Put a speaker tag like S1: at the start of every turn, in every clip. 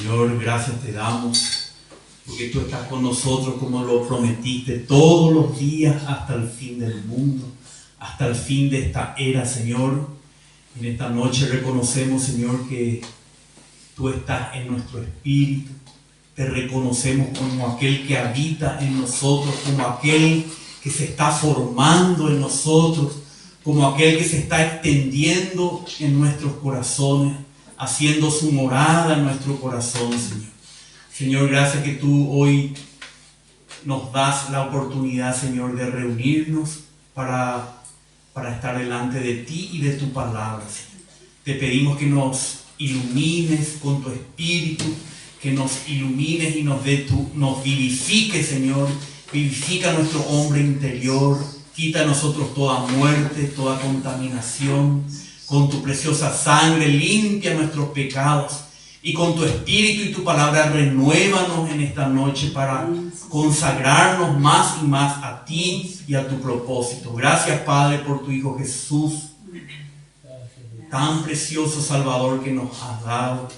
S1: Señor, gracias te damos, porque tú estás con nosotros como lo prometiste todos los días hasta el fin del mundo, hasta el fin de esta era, Señor. En esta noche reconocemos, Señor, que tú estás en nuestro espíritu. Te reconocemos como aquel que habita en nosotros, como aquel que se está formando en nosotros, como aquel que se está extendiendo en nuestros corazones, haciendo su morada en nuestro corazón, Señor. Señor, gracias que tú hoy nos das la oportunidad, Señor, de reunirnos para estar delante de ti y de tu palabra, Señor. Te pedimos que nos ilumines con tu espíritu, que nos ilumines y nos vivifiques, Señor. Vivifica nuestro hombre interior, quita a nosotros toda muerte, toda contaminación. Con tu preciosa sangre limpia nuestros pecados y con tu espíritu y tu palabra renuévanos en esta noche para consagrarnos más y más a ti y a tu propósito. Gracias, Padre, por tu Hijo Jesús, tan precioso Salvador que nos has dado.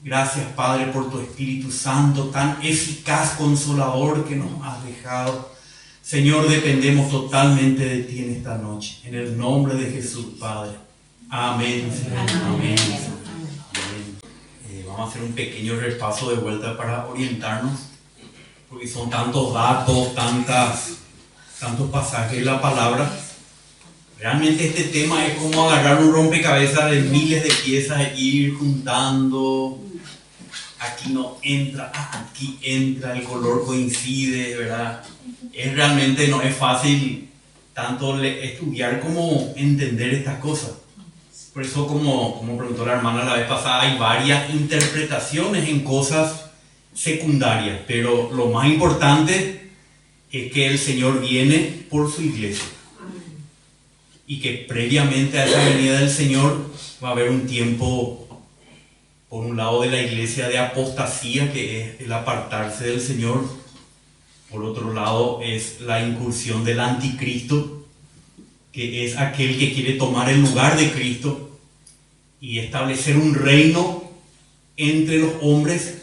S1: Gracias, Padre, por tu Espíritu Santo, tan eficaz Consolador que nos has dejado. Señor, dependemos totalmente de ti en esta noche. En el nombre de Jesús, Padre. Amén. Amén. Vamos a hacer un pequeño repaso de vuelta para orientarnos, porque son tantos datos, tantos pasajes de la palabra. Realmente este tema es como agarrar un rompecabezas de miles de piezas e ir juntando. Aquí no entra, aquí entra, el color coincide, ¿verdad? Realmente no es fácil tanto estudiar como entender estas cosas. Por eso, como preguntó la hermana la vez pasada, hay varias interpretaciones en cosas secundarias, pero lo más importante es que el Señor viene por su iglesia y que previamente a esa venida del Señor va a haber un tiempo, por un lado, de la iglesia de apostasía, que es el apartarse del Señor. Por otro lado es la incursión del anticristo, que es aquel que quiere tomar el lugar de Cristo y establecer un reino entre los hombres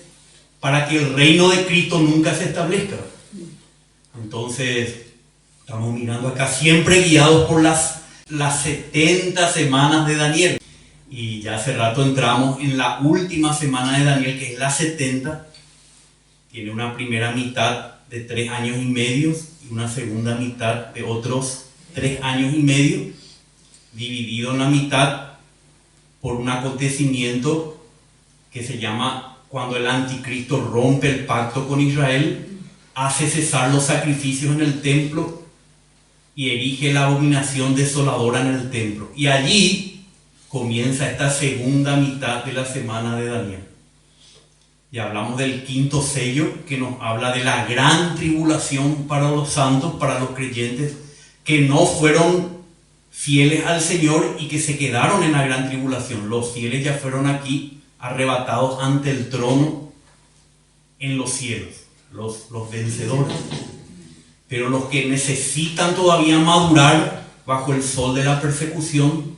S1: para que el reino de Cristo nunca se establezca. Entonces, estamos mirando acá siempre guiados por las 70 semanas de Daniel. Y ya hace rato entramos en la última semana de Daniel, que es la 70. Tiene una primera mitad de 3 años y medio y una segunda mitad de otros 3 años y medio, dividido en la mitad por un acontecimiento que se llama cuando el anticristo rompe el pacto con Israel, hace cesar los sacrificios en el templo y erige la abominación desoladora en el templo. Y allí comienza esta segunda mitad de la semana de Daniel. Y hablamos del quinto sello, que nos habla de la gran tribulación para los santos, para los creyentes que no fueron fieles al Señor y que se quedaron en la gran tribulación. Los fieles ya fueron aquí arrebatados ante el trono en los cielos, los vencedores. Pero los que necesitan todavía madurar bajo el sol de la persecución,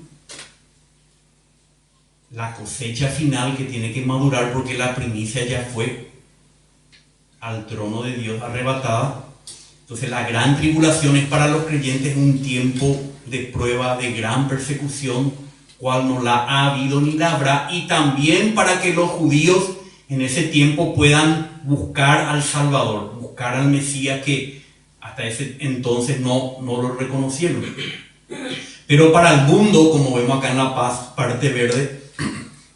S1: la cosecha final que tiene que madurar porque la primicia ya fue al trono de Dios arrebatada. Entonces la gran tribulación es para los creyentes un tiempo de prueba, de gran persecución, cual no la ha habido ni la habrá, y también para que los judíos en ese tiempo puedan buscar al Salvador, buscar al Mesías que hasta ese entonces no lo reconocieron. Pero para el mundo, como vemos acá en La Paz, parte verde,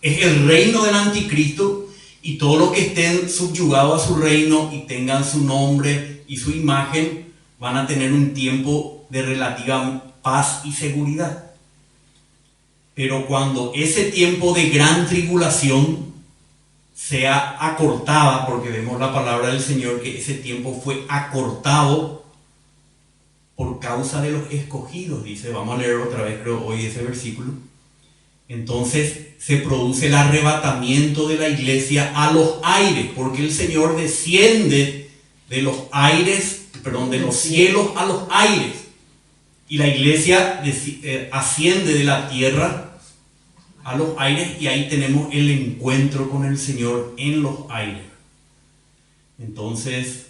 S1: es el reino del anticristo, y todos los que estén subyugados a su reino y tengan su nombre y su imagen van a tener un tiempo de relativa paz y seguridad. Pero cuando ese tiempo de gran tribulación sea acortada, porque vemos la palabra del Señor que ese tiempo fue acortado por causa de los escogidos, dice, vamos a leer otra vez creo hoy ese versículo. Entonces se produce el arrebatamiento de la iglesia a los aires, porque el Señor desciende de los aires, de los cielos a los aires, y la iglesia asciende de la tierra a los aires y ahí tenemos el encuentro con el Señor en los aires. Entonces,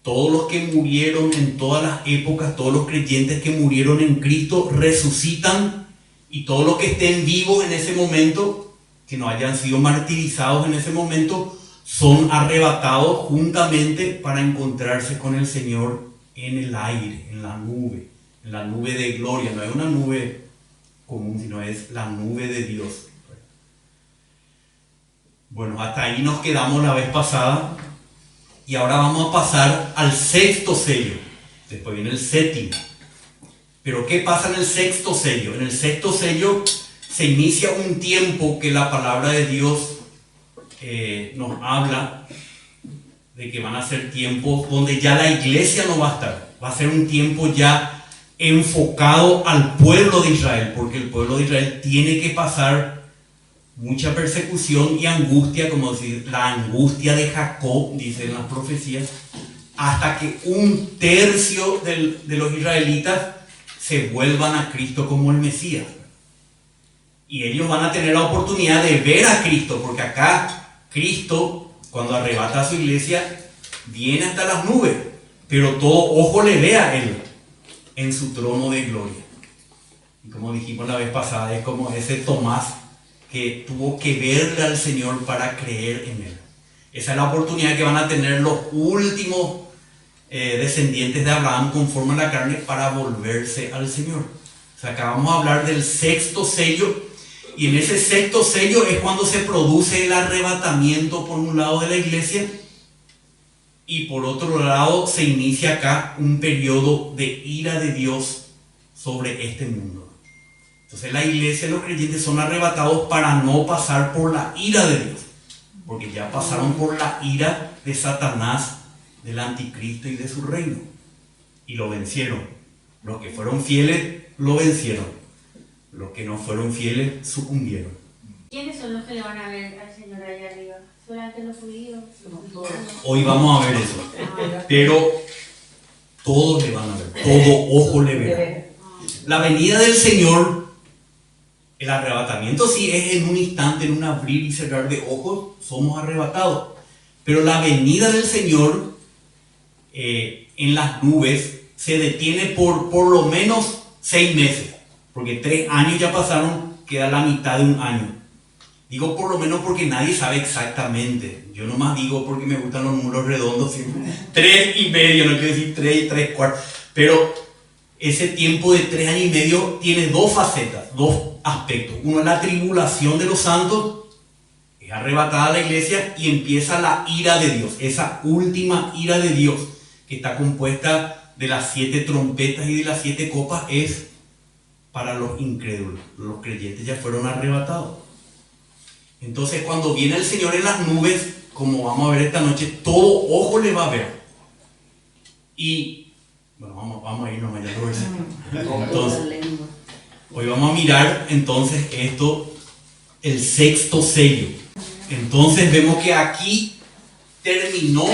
S1: todos los que murieron en todas las épocas, todos los creyentes que murieron en Cristo resucitan, y todos los que estén vivos en ese momento, que no hayan sido martirizados en ese momento, son arrebatados juntamente para encontrarse con el Señor en el aire, en la nube de gloria. No es una nube común, sino es la nube de Dios. Bueno, hasta ahí nos quedamos la vez pasada y ahora vamos a pasar al sexto sello. Después viene el séptimo. Pero ¿qué pasa en el sexto sello? En el sexto sello se inicia un tiempo que la palabra de Dios nos habla de que van a ser tiempos donde ya la iglesia no va a estar. Va a ser un tiempo ya enfocado al pueblo de Israel, porque el pueblo de Israel tiene que pasar mucha persecución y angustia, como decir, la angustia de Jacob, dicen las profecías, hasta que un tercio de los israelitas se vuelvan a Cristo como el Mesías. Y ellos van a tener la oportunidad de ver a Cristo, porque acá Cristo, cuando arrebata a su iglesia, viene hasta las nubes, pero todo ojo le ve a Él en su trono de gloria. Y como dijimos la vez pasada, es como ese Tomás que tuvo que verle al Señor para creer en Él. Esa es la oportunidad que van a tener los últimos descendientes de Abraham conforme a la carne para volverse al Señor. O sea, acá vamos a hablar del sexto sello, y en ese sexto sello es cuando se produce el arrebatamiento por un lado de la iglesia, y por otro lado se inicia acá un periodo de ira de Dios sobre este mundo. Entonces la iglesia y los creyentes son arrebatados para no pasar por la ira de Dios, porque ya pasaron por la ira de Satanás, del anticristo y de su reino, y lo vencieron. Los que fueron fieles lo vencieron, los que no fueron fieles sucumbieron.
S2: ¿Quiénes son los que le van a ver al Señor allá arriba? ¿Solamente los judíos?
S1: Hoy vamos a ver eso, pero todos le van a ver, todo ojo le verá. La venida del Señor, el arrebatamiento sí es en un instante, en un abrir y cerrar de ojos, somos arrebatados. Pero la venida del Señor en las nubes se detiene por lo menos 6 meses, porque 3 años ya pasaron, queda la mitad de un año. Digo por lo menos porque nadie sabe exactamente. Yo nomás digo porque me gustan los números redondos, 3 y medio, no quiero decir 3 y 3/4. Pero ese tiempo de 3 años y medio tiene 2 facetas, 2 aspectos. Uno es la tribulación de los santos, es arrebatada la iglesia y empieza la ira de Dios, esa última ira de Dios que está compuesta de las 7 trompetas y de las 7 copas, es para los incrédulos. Los creyentes ya fueron arrebatados. Entonces cuando viene el Señor en las nubes, como vamos a ver esta noche, todo ojo le va a ver. Y bueno, vamos a irnos allá. Entonces, hoy vamos a mirar entonces esto, el sexto sello. Entonces vemos que aquí terminó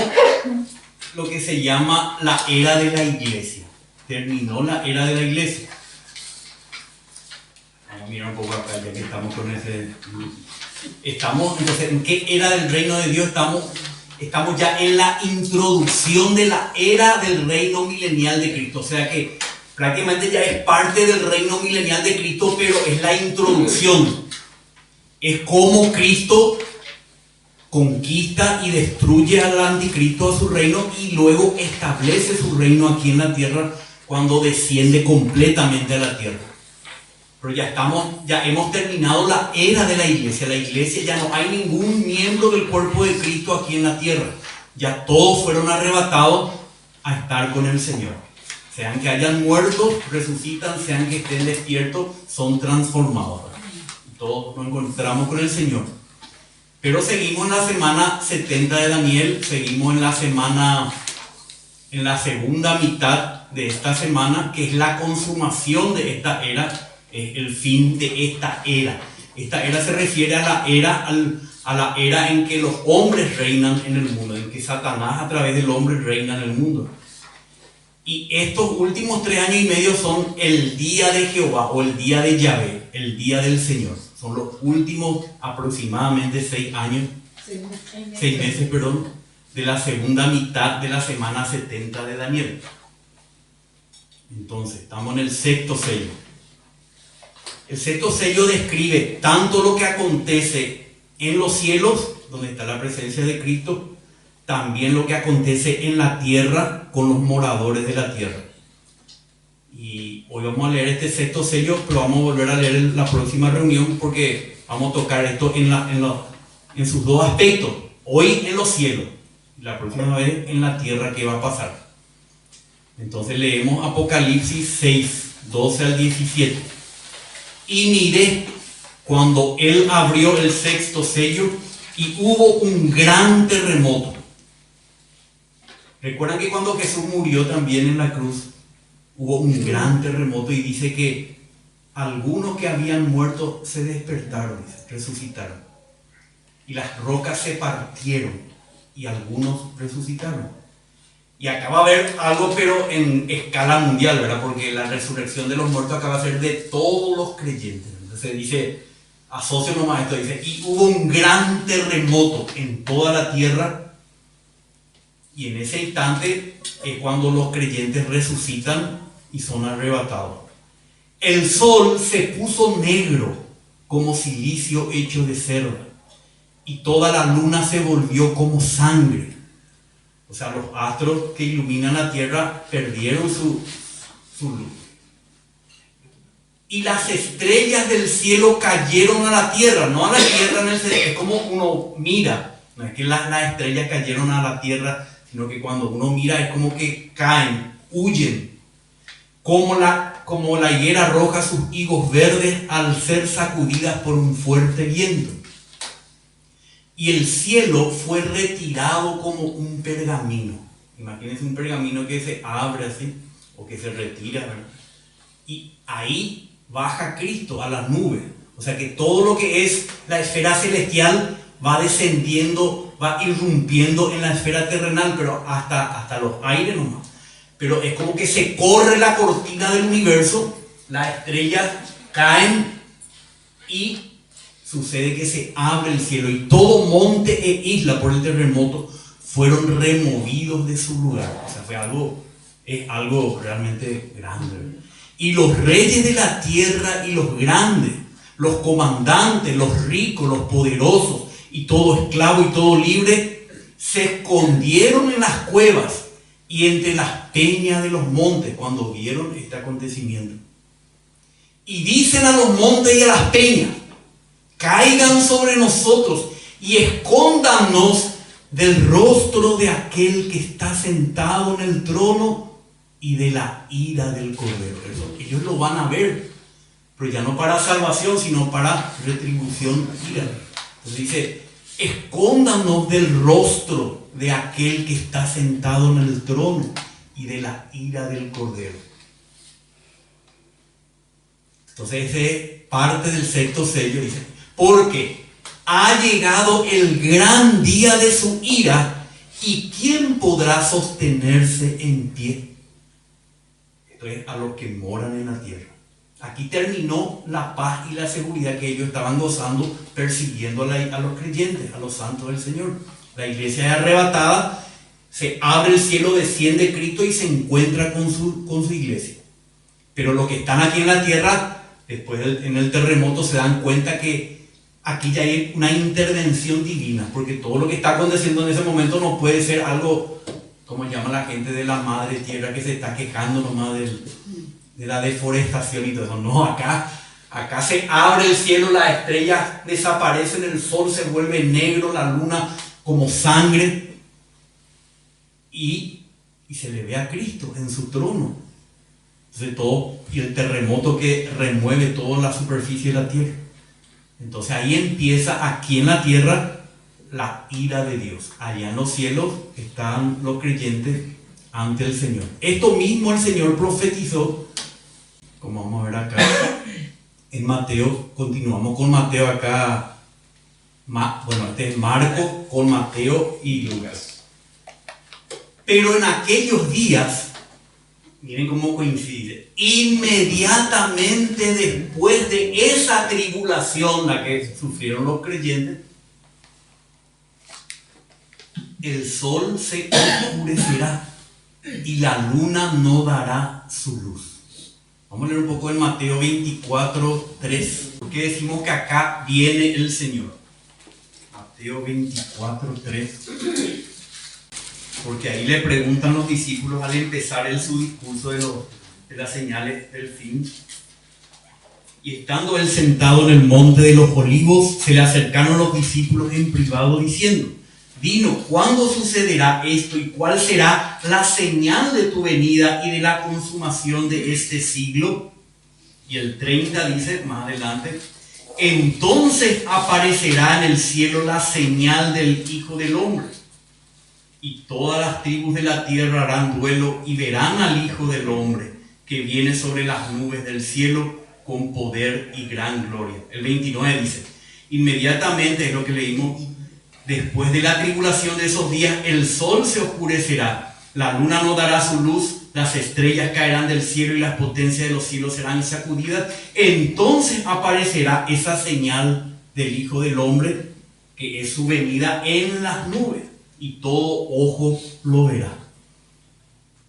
S1: lo que se llama la era de la iglesia. Terminó la era de la iglesia. Vamos a mirar un poco acá, ya que estamos con ese... Entonces, ¿en qué era del reino de Dios estamos? Estamos ya en la introducción de la era del reino milenial de Cristo. O sea que prácticamente ya es parte del reino milenial de Cristo, pero es la introducción. Es como Cristo conquista y destruye al anticristo, a su reino, y luego establece su reino aquí en la tierra cuando desciende completamente a la tierra. Pero ya hemos terminado la era de la iglesia. La iglesia, ya no hay ningún miembro del cuerpo de Cristo aquí en la tierra. Ya todos fueron arrebatados a estar con el Señor. Sean que hayan muerto, resucitan, sean que estén despiertos, son transformados. Todos nos encontramos con el Señor. Pero seguimos en la semana 70 de Daniel, seguimos en la segunda mitad de esta semana, que es la consumación de esta era, el fin de esta era. Esta era se refiere a la era en que los hombres reinan en el mundo, en que Satanás a través del hombre reina en el mundo. Y estos últimos 3 años y medio son el día de Jehová o el día de Yahvé, el día del Señor. Son los últimos aproximadamente 6 años, 6 meses, perdón, de la segunda mitad de la semana 70 de Daniel. Entonces, estamos en el sexto sello. El sexto sello describe tanto lo que acontece en los cielos, donde está la presencia de Cristo, también lo que acontece en la tierra con los moradores de la tierra. Y hoy vamos a leer este sexto sello, pero vamos a volver a leer en la próxima reunión porque vamos a tocar esto en sus dos aspectos. Hoy en los cielos, y la próxima vez en la tierra, ¿qué va a pasar? Entonces leemos Apocalipsis 6, 12 al 17. Y miré cuando él abrió el sexto sello y hubo un gran terremoto. Recuerdan que cuando Jesús murió también en la cruz, hubo un gran terremoto y dice que algunos que habían muerto se despertaron, resucitaron. Y las rocas se partieron y algunos resucitaron. Y acá va a haber algo, pero en escala mundial, ¿verdad? Porque la resurrección de los muertos acá va a ser de todos los creyentes. Entonces dice, asocio nomás esto, dice, y hubo un gran terremoto en toda la tierra. Y en ese instante es cuando los creyentes resucitan y son arrebatados. El sol se puso negro como silicio hecho de cerda. Y toda la luna se volvió como sangre. O sea, los astros que iluminan la tierra perdieron su luz. Y las estrellas del cielo cayeron a la tierra, no a la tierra en el cielo, es como uno mira, no es que las estrellas cayeron a la tierra, sino que cuando uno mira es como que caen, huyen, como la higuera arroja sus higos verdes al ser sacudidas por un fuerte viento. Y el cielo fue retirado como un pergamino. Imagínense un pergamino que se abre así, o que se retira, ¿verdad? Y ahí baja Cristo a las nubes. O sea que todo lo que es la esfera celestial va descendiendo, va irrumpiendo en la esfera terrenal, pero hasta los aires nomás. Pero es como que se corre la cortina del universo, las estrellas caen y sucede que se abre el cielo y todo monte e isla por el terremoto fueron removidos de su lugar. O sea, es algo realmente grande. Y los reyes de la tierra y los grandes, los comandantes, los ricos, los poderosos y todo esclavo y todo libre se escondieron en las cuevas y entre las peñas de los montes cuando vieron este acontecimiento. Y dicen a los montes y a las peñas: caigan sobre nosotros y escóndanos del rostro de aquel que está sentado en el trono y de la ira del Cordero. Ellos lo van a ver, pero ya no para salvación, sino para retribución, ira. Entonces dice, escóndanos del rostro de aquel que está sentado en el trono y de la ira del Cordero. Entonces es parte del sexto sello, dice, porque ha llegado el gran día de su ira, ¿y quién podrá sostenerse en pie? Esto es a los que moran en la tierra. Aquí terminó la paz y la seguridad que ellos estaban gozando, persiguiendo a los creyentes, a los santos del Señor. La iglesia es arrebatada, se abre el cielo, desciende Cristo y se encuentra con su iglesia. Pero los que están aquí en la tierra, después en el terremoto, se dan cuenta que aquí ya hay una intervención divina, porque todo lo que está aconteciendo en ese momento no puede ser algo, como llama la gente de la madre tierra, que se está quejando nomás de la deforestación y todo eso. No, acá se abre el cielo, las estrellas desaparecen, el sol se vuelve negro, la luna como sangre, y se le ve a Cristo en su trono. Entonces y el terremoto que remueve toda la superficie de la tierra. Entonces ahí empieza aquí en la tierra la ira de Dios. Allá en los cielos están los creyentes ante el Señor. Esto mismo el Señor profetizó, como vamos a ver acá en Mateo. Continuamos con Mateo acá. Este es Marcos con Mateo y Lucas. Pero en aquellos días, Miren cómo coincide. Inmediatamente después de esa tribulación, la que sufrieron los creyentes, el sol se oscurecerá y la luna no dará su luz. Vamos a leer un poco en Mateo 24, 3. Porque decimos que acá viene el Señor. Mateo 24, 3. Porque ahí le preguntan los discípulos al empezar su discurso de las señales del fin. Y estando él sentado en el monte de los olivos, se le acercaron los discípulos en privado diciendo: Dinos, ¿cuándo sucederá esto y cuál será la señal de tu venida y de la consumación de este siglo? Y el 30 dice más adelante: entonces aparecerá en el cielo la señal del Hijo del Hombre. Y todas las tribus de la tierra harán duelo y verán al Hijo del Hombre que viene sobre las nubes del cielo con poder y gran gloria. El 29 dice: inmediatamente, es lo que leímos, después de la tribulación de esos días, el sol se oscurecerá, la luna no dará su luz, las estrellas caerán del cielo y las potencias de los cielos serán sacudidas. Entonces aparecerá esa señal del Hijo del Hombre, que es su venida en las nubes, y todo ojo lo verá.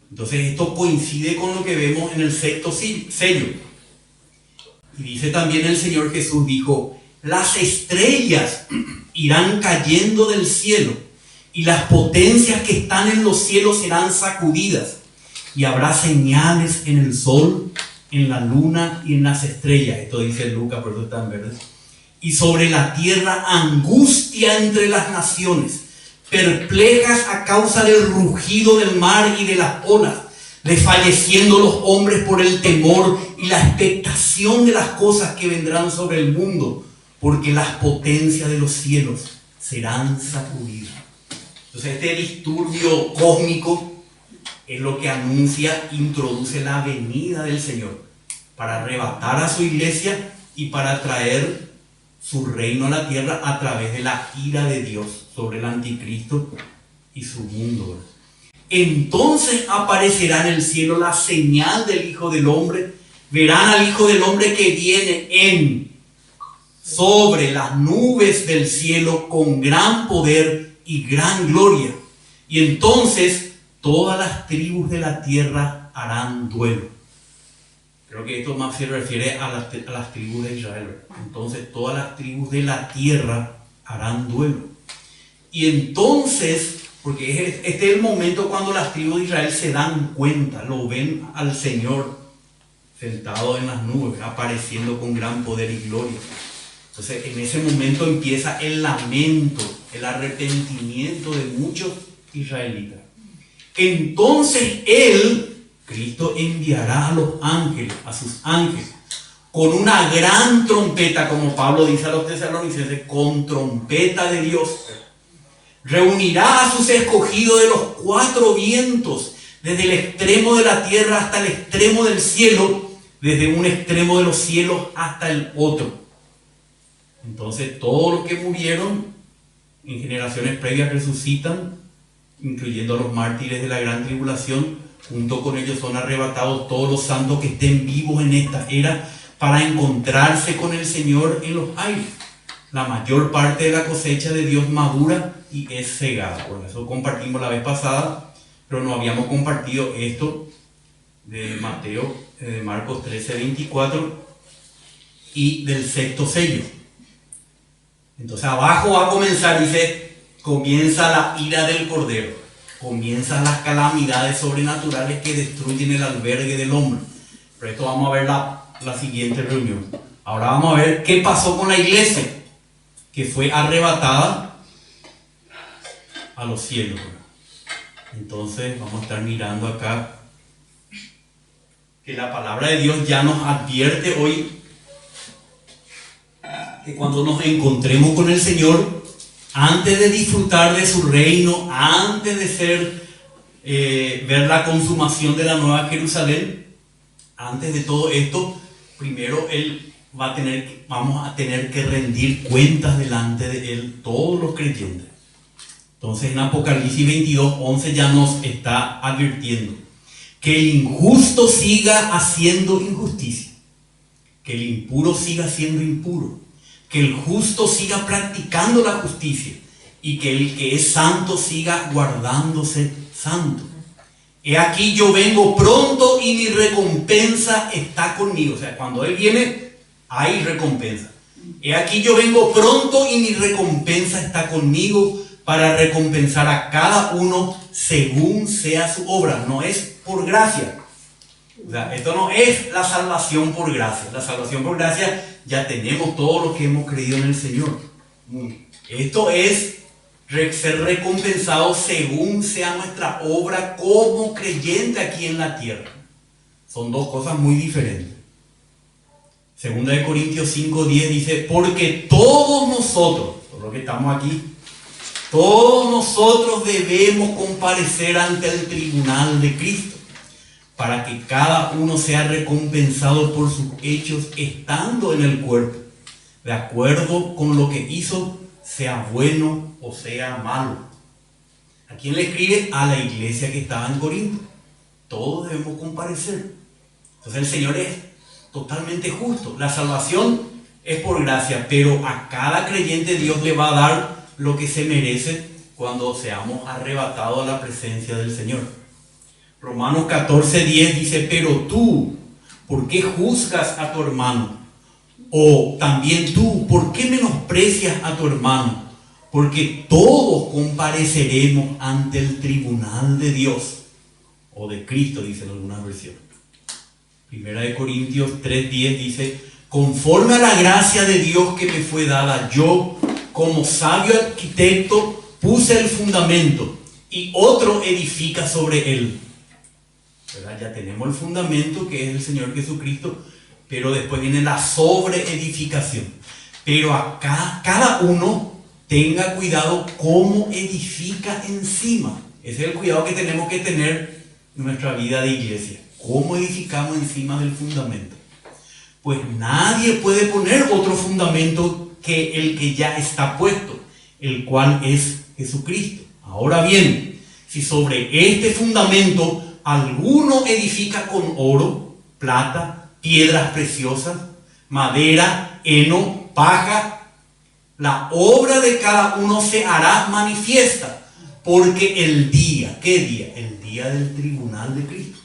S1: Entonces esto coincide con lo que vemos en el sexto sello. Y dice también el Señor Jesús, dijo: las estrellas irán cayendo del cielo y las potencias que están en los cielos serán sacudidas, y habrá señales en el sol, en la luna y en las estrellas. Esto dice Lucas, por eso está en verde. Y sobre la tierra angustia entre las naciones, perplejas a causa del rugido del mar y de las olas, desfalleciendo los hombres por el temor y la expectación de las cosas que vendrán sobre el mundo, porque las potencias de los cielos serán sacudidas. Entonces este disturbio cósmico es lo que anuncia, introduce la venida del Señor para arrebatar a su iglesia y para traer su reino a la tierra a través de la ira de Dios sobre el anticristo y su mundo. Entonces aparecerá en el cielo la señal del Hijo del Hombre. Verán al Hijo del Hombre que viene sobre las nubes del cielo con gran poder y gran gloria. Y entonces todas las tribus de la tierra harán duelo. Creo que esto más se refiere a las tribus de Israel. Entonces todas las tribus de la tierra harán duelo. Y entonces, porque este es el momento cuando las tribus de Israel se dan cuenta, lo ven al Señor sentado en las nubes, apareciendo con gran poder y gloria. Entonces en ese momento empieza el lamento, el arrepentimiento de muchos israelitas. Entonces Cristo enviará a los ángeles, a sus ángeles, con una gran trompeta, como Pablo dice a los tesalonicenses, con trompeta de Dios. Reunirá a sus escogidos de los cuatro vientos, desde el extremo de la tierra hasta el extremo del cielo, desde un extremo de los cielos hasta el otro. Entonces todos los que murieron en generaciones previas resucitan, incluyendo a los mártires de la gran tribulación. Junto con ellos son arrebatados todos los santos que estén vivos en esta era para encontrarse con el Señor en los aires. La mayor parte de la cosecha de Dios madura y es cegada. Por eso compartimos la vez pasada, pero no habíamos compartido esto de Mateo, de Marcos 13, 24 y del sexto sello. Entonces abajo va a comenzar, dice, comienza la ira del Cordero. Comienzan las calamidades sobrenaturales que destruyen el albergue del hombre. Por esto vamos a ver la siguiente reunión. Ahora vamos a ver qué pasó con la iglesia, que fue arrebatada a los cielos. Entonces vamos a estar mirando acá que la palabra de Dios ya nos advierte hoy que cuando nos encontremos con el Señor, antes de disfrutar de su reino, antes de ver la consumación de la Nueva Jerusalén, antes de todo esto, primero vamos a tener que rendir cuentas delante de Él, todos los creyentes. Entonces en Apocalipsis 22:11 ya nos está advirtiendo: Que el injusto siga haciendo injusticia, que el impuro siga siendo impuro, que el justo siga practicando la justicia y que el que es santo siga guardándose santo. He aquí yo vengo pronto y mi recompensa está conmigo. O sea, cuando Él viene, hay recompensa. He aquí yo vengo pronto y mi recompensa está conmigo para recompensar a cada uno según sea su obra. No es por gracia. O sea, esto no es la salvación por gracia. La salvación por gracia ya tenemos todos los que hemos creído en el Señor. Esto es ser recompensado según sea nuestra obra como creyente aquí en la tierra. Son dos cosas muy diferentes. Segunda de Corintios 5:10 dice, porque todos nosotros, los que estamos aquí, todos nosotros debemos comparecer ante el tribunal de Cristo, para que cada uno sea recompensado por sus hechos estando en el cuerpo, de acuerdo con lo que hizo, sea bueno o sea malo. ¿A quién le escribe? A la iglesia que estaba en Corinto. Todos debemos comparecer. Entonces el Señor es totalmente justo. La salvación es por gracia, pero a cada creyente Dios le va a dar lo que se merece cuando seamos arrebatados a la presencia del Señor. Romanos 14:10 dice, pero tú, ¿por qué juzgas a tu hermano? O también tú, ¿por qué menosprecias a tu hermano? Porque todos compareceremos ante el tribunal de Dios, o de Cristo, dicen algunas versiones. Primera de Corintios 3:10 dice, conforme a la gracia de Dios que me fue dada, yo, como sabio arquitecto, puse el fundamento y otro edifica sobre él. ¿Verdad? Ya tenemos el fundamento que es el Señor Jesucristo, pero después viene la sobreedificación. Pero acá cada uno tenga cuidado cómo edifica encima. Ese es el cuidado que tenemos que tener en nuestra vida de iglesia. ¿Cómo edificamos encima del fundamento? Pues nadie puede poner otro fundamento que el que ya está puesto, el cual es Jesucristo. Ahora bien, si sobre este fundamento alguno edifica con oro, plata, piedras preciosas, madera, heno, paja, la obra de cada uno se hará manifiesta, porque el día, ¿qué día? El día del tribunal de Cristo.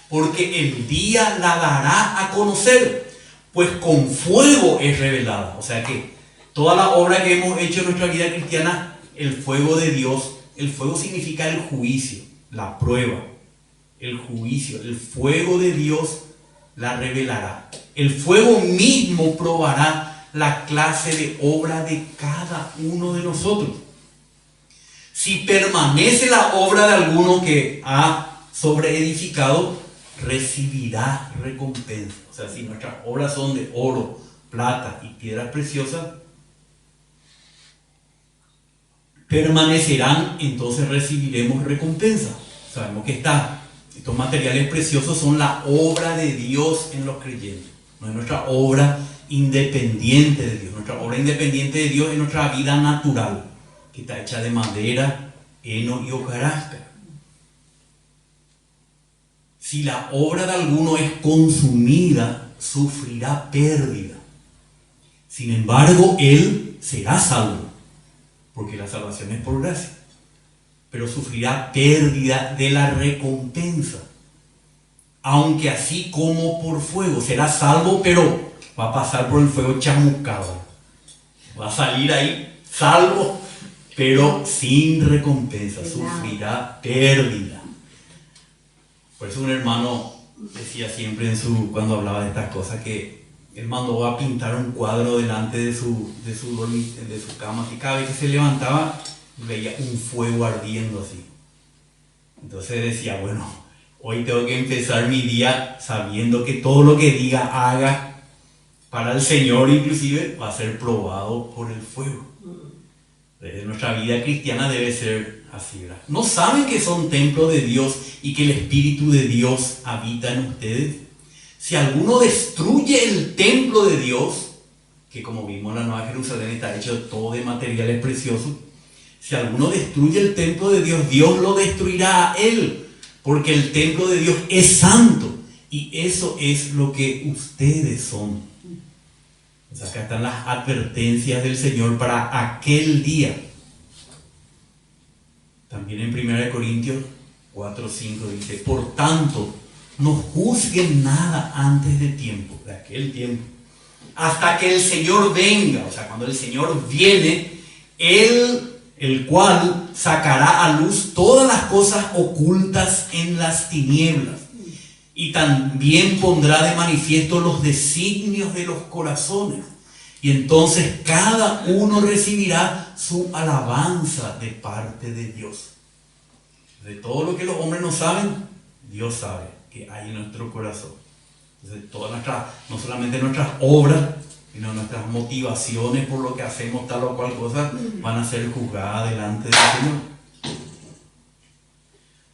S1: Porque el día la dará a conocer, pues con fuego es revelada. O sea que toda la obra que hemos hecho en nuestra vida cristiana, el fuego de Dios, el fuego significa el juicio, la prueba, el juicio, el fuego de Dios la revelará. El fuego mismo probará la clase de obra de cada uno de nosotros. Si permanece la obra de alguno que ha sobreedificado, recibirá recompensa. O sea, si nuestras obras son de oro, plata y piedras preciosas, permanecerán, entonces recibiremos recompensa. Sabemos que estos materiales preciosos son la obra de Dios en los creyentes. No es nuestra obra independiente de Dios. Nuestra obra independiente de Dios es nuestra vida natural, que está hecha de madera, heno y hojarasca. Si la obra de alguno es consumida, sufrirá pérdida. Sin embargo, él será salvo, porque la salvación es por gracia. Pero sufrirá pérdida de la recompensa, aunque así como por fuego. Será salvo, pero va a pasar por el fuego chamuscado. Va a salir ahí salvo, pero sin recompensa. Sufrirá pérdida. Por eso un hermano decía siempre cuando hablaba de estas cosas, que él mandó a pintar un cuadro delante de su cama, y cada vez que se levantaba veía un fuego ardiendo así. Entonces decía, bueno, hoy tengo que empezar mi día sabiendo que todo lo que diga, haga para el Señor inclusive, va a ser probado por el fuego. Nuestra vida cristiana debe ser así, ¿verdad? ¿No saben que son templo de Dios y que el Espíritu de Dios habita en ustedes? Si alguno destruye el templo de Dios, que como vimos en la Nueva Jerusalén está hecho todo de materiales preciosos, si alguno destruye el templo de Dios, Dios lo destruirá a él, porque el templo de Dios es santo y eso es lo que ustedes son. O sea, acá están las advertencias del Señor para aquel día. También en 1 Corintios 4:5 dice: por tanto, no juzguen nada antes de tiempo, de aquel tiempo, hasta que el Señor venga. O sea, cuando el Señor viene, el cual sacará a luz todas las cosas ocultas en las tinieblas, y también pondrá de manifiesto los designios de los corazones, y entonces cada uno recibirá su alabanza de parte de Dios. De todo lo que los hombres no saben, Dios sabe que hay en nuestro corazón. Entonces, no solamente nuestras obras, sino nuestras motivaciones por lo que hacemos tal o cual cosa, van a ser juzgadas delante del Señor,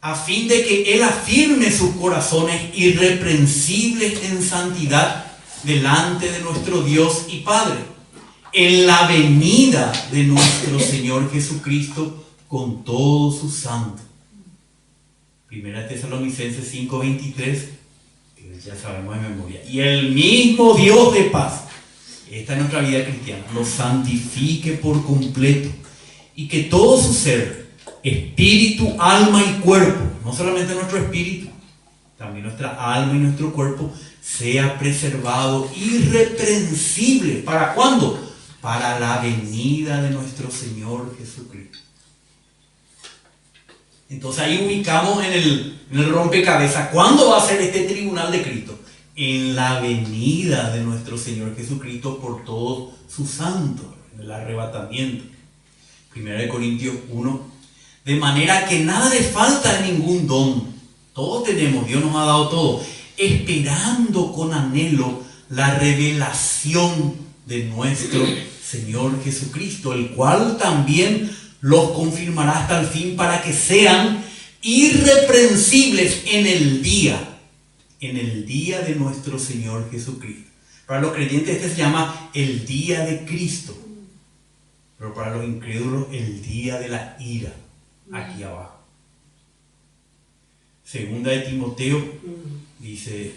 S1: a fin de que Él afirme sus corazones irreprensibles en santidad delante de nuestro Dios y Padre, en la venida de nuestro Señor Jesucristo con todos sus santos. 1 Tesalonicenses 5:23, que ya sabemos de memoria. Y el mismo Dios de paz, esta es nuestra vida cristiana, los santifique por completo, y que todo su ser, espíritu, alma y cuerpo, no solamente nuestro espíritu, también nuestra alma y nuestro cuerpo, sea preservado irreprensible. ¿Para cuándo? Para la venida de nuestro Señor Jesucristo. Entonces ahí ubicamos en el rompecabezas. ¿Cuándo va a ser este tribunal de Cristo? En la venida de nuestro Señor Jesucristo por todos sus santos, en el arrebatamiento. 1 Corintios 1. De manera que nada le falta de ningún don. Todos tenemos, Dios nos ha dado todo. Esperando con anhelo la revelación de nuestro Señor Jesucristo, el cual también los confirmará hasta el fin, para que sean irreprensibles en el día de nuestro Señor Jesucristo. Para los creyentes este se llama el día de Cristo, pero para los incrédulos el día de la ira, aquí abajo. Segunda de Timoteo dice: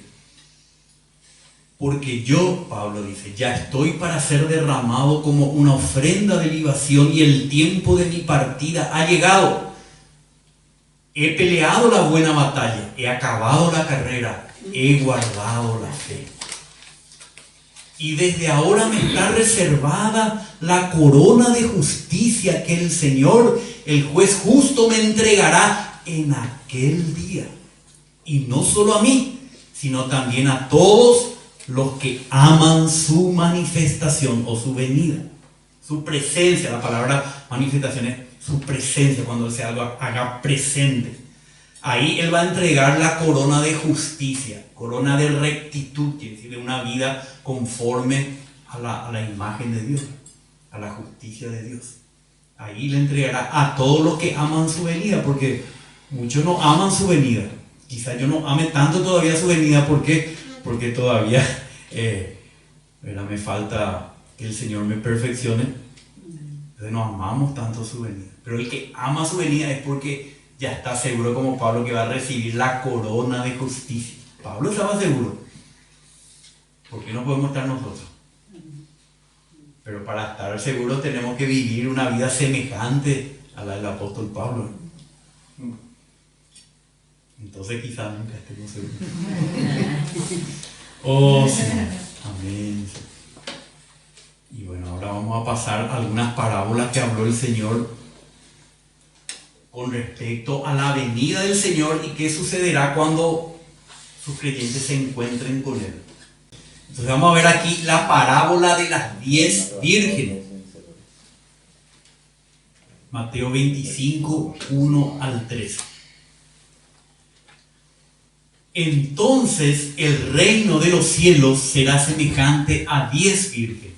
S1: porque yo, Pablo dice, ya estoy para ser derramado como una ofrenda de libación, y el tiempo de mi partida ha llegado. He peleado la buena batalla, he acabado la carrera, he guardado la fe. Y desde ahora me está reservada la corona de justicia que el Señor, el juez justo, me entregará en aquel día. Y no solo a mí, sino también a todos los que aman su manifestación o su venida, su presencia. La palabra manifestación es su presencia, cuando se haga presente. Ahí Él va a entregar la corona de justicia, corona de rectitud, quiere decir de una vida conforme a la imagen de Dios, a la justicia de Dios. Ahí le entregará a todos los que aman su venida, porque muchos no aman su venida. Quizás yo no ame tanto todavía su venida. ¿Por qué? Porque todavía me falta que el Señor me perfeccione. Entonces no amamos tanto su venida. Pero el que ama su venida es porque ya está seguro, como Pablo, que va a recibir la corona de justicia. Pablo estaba seguro. ¿Por qué no podemos estar nosotros? Pero para estar seguros tenemos que vivir una vida semejante a la del apóstol Pablo. Entonces quizás nunca estemos seguros. Oh Señor, amén. Y bueno, ahora vamos a pasar a algunas parábolas que habló el Señor con respecto a la venida del Señor y qué sucederá cuando sus creyentes se encuentren con Él. Entonces vamos a ver aquí la parábola de las 10 vírgenes. Mateo 25, 1 al 3. Entonces el reino de los cielos será semejante a 10 vírgenes,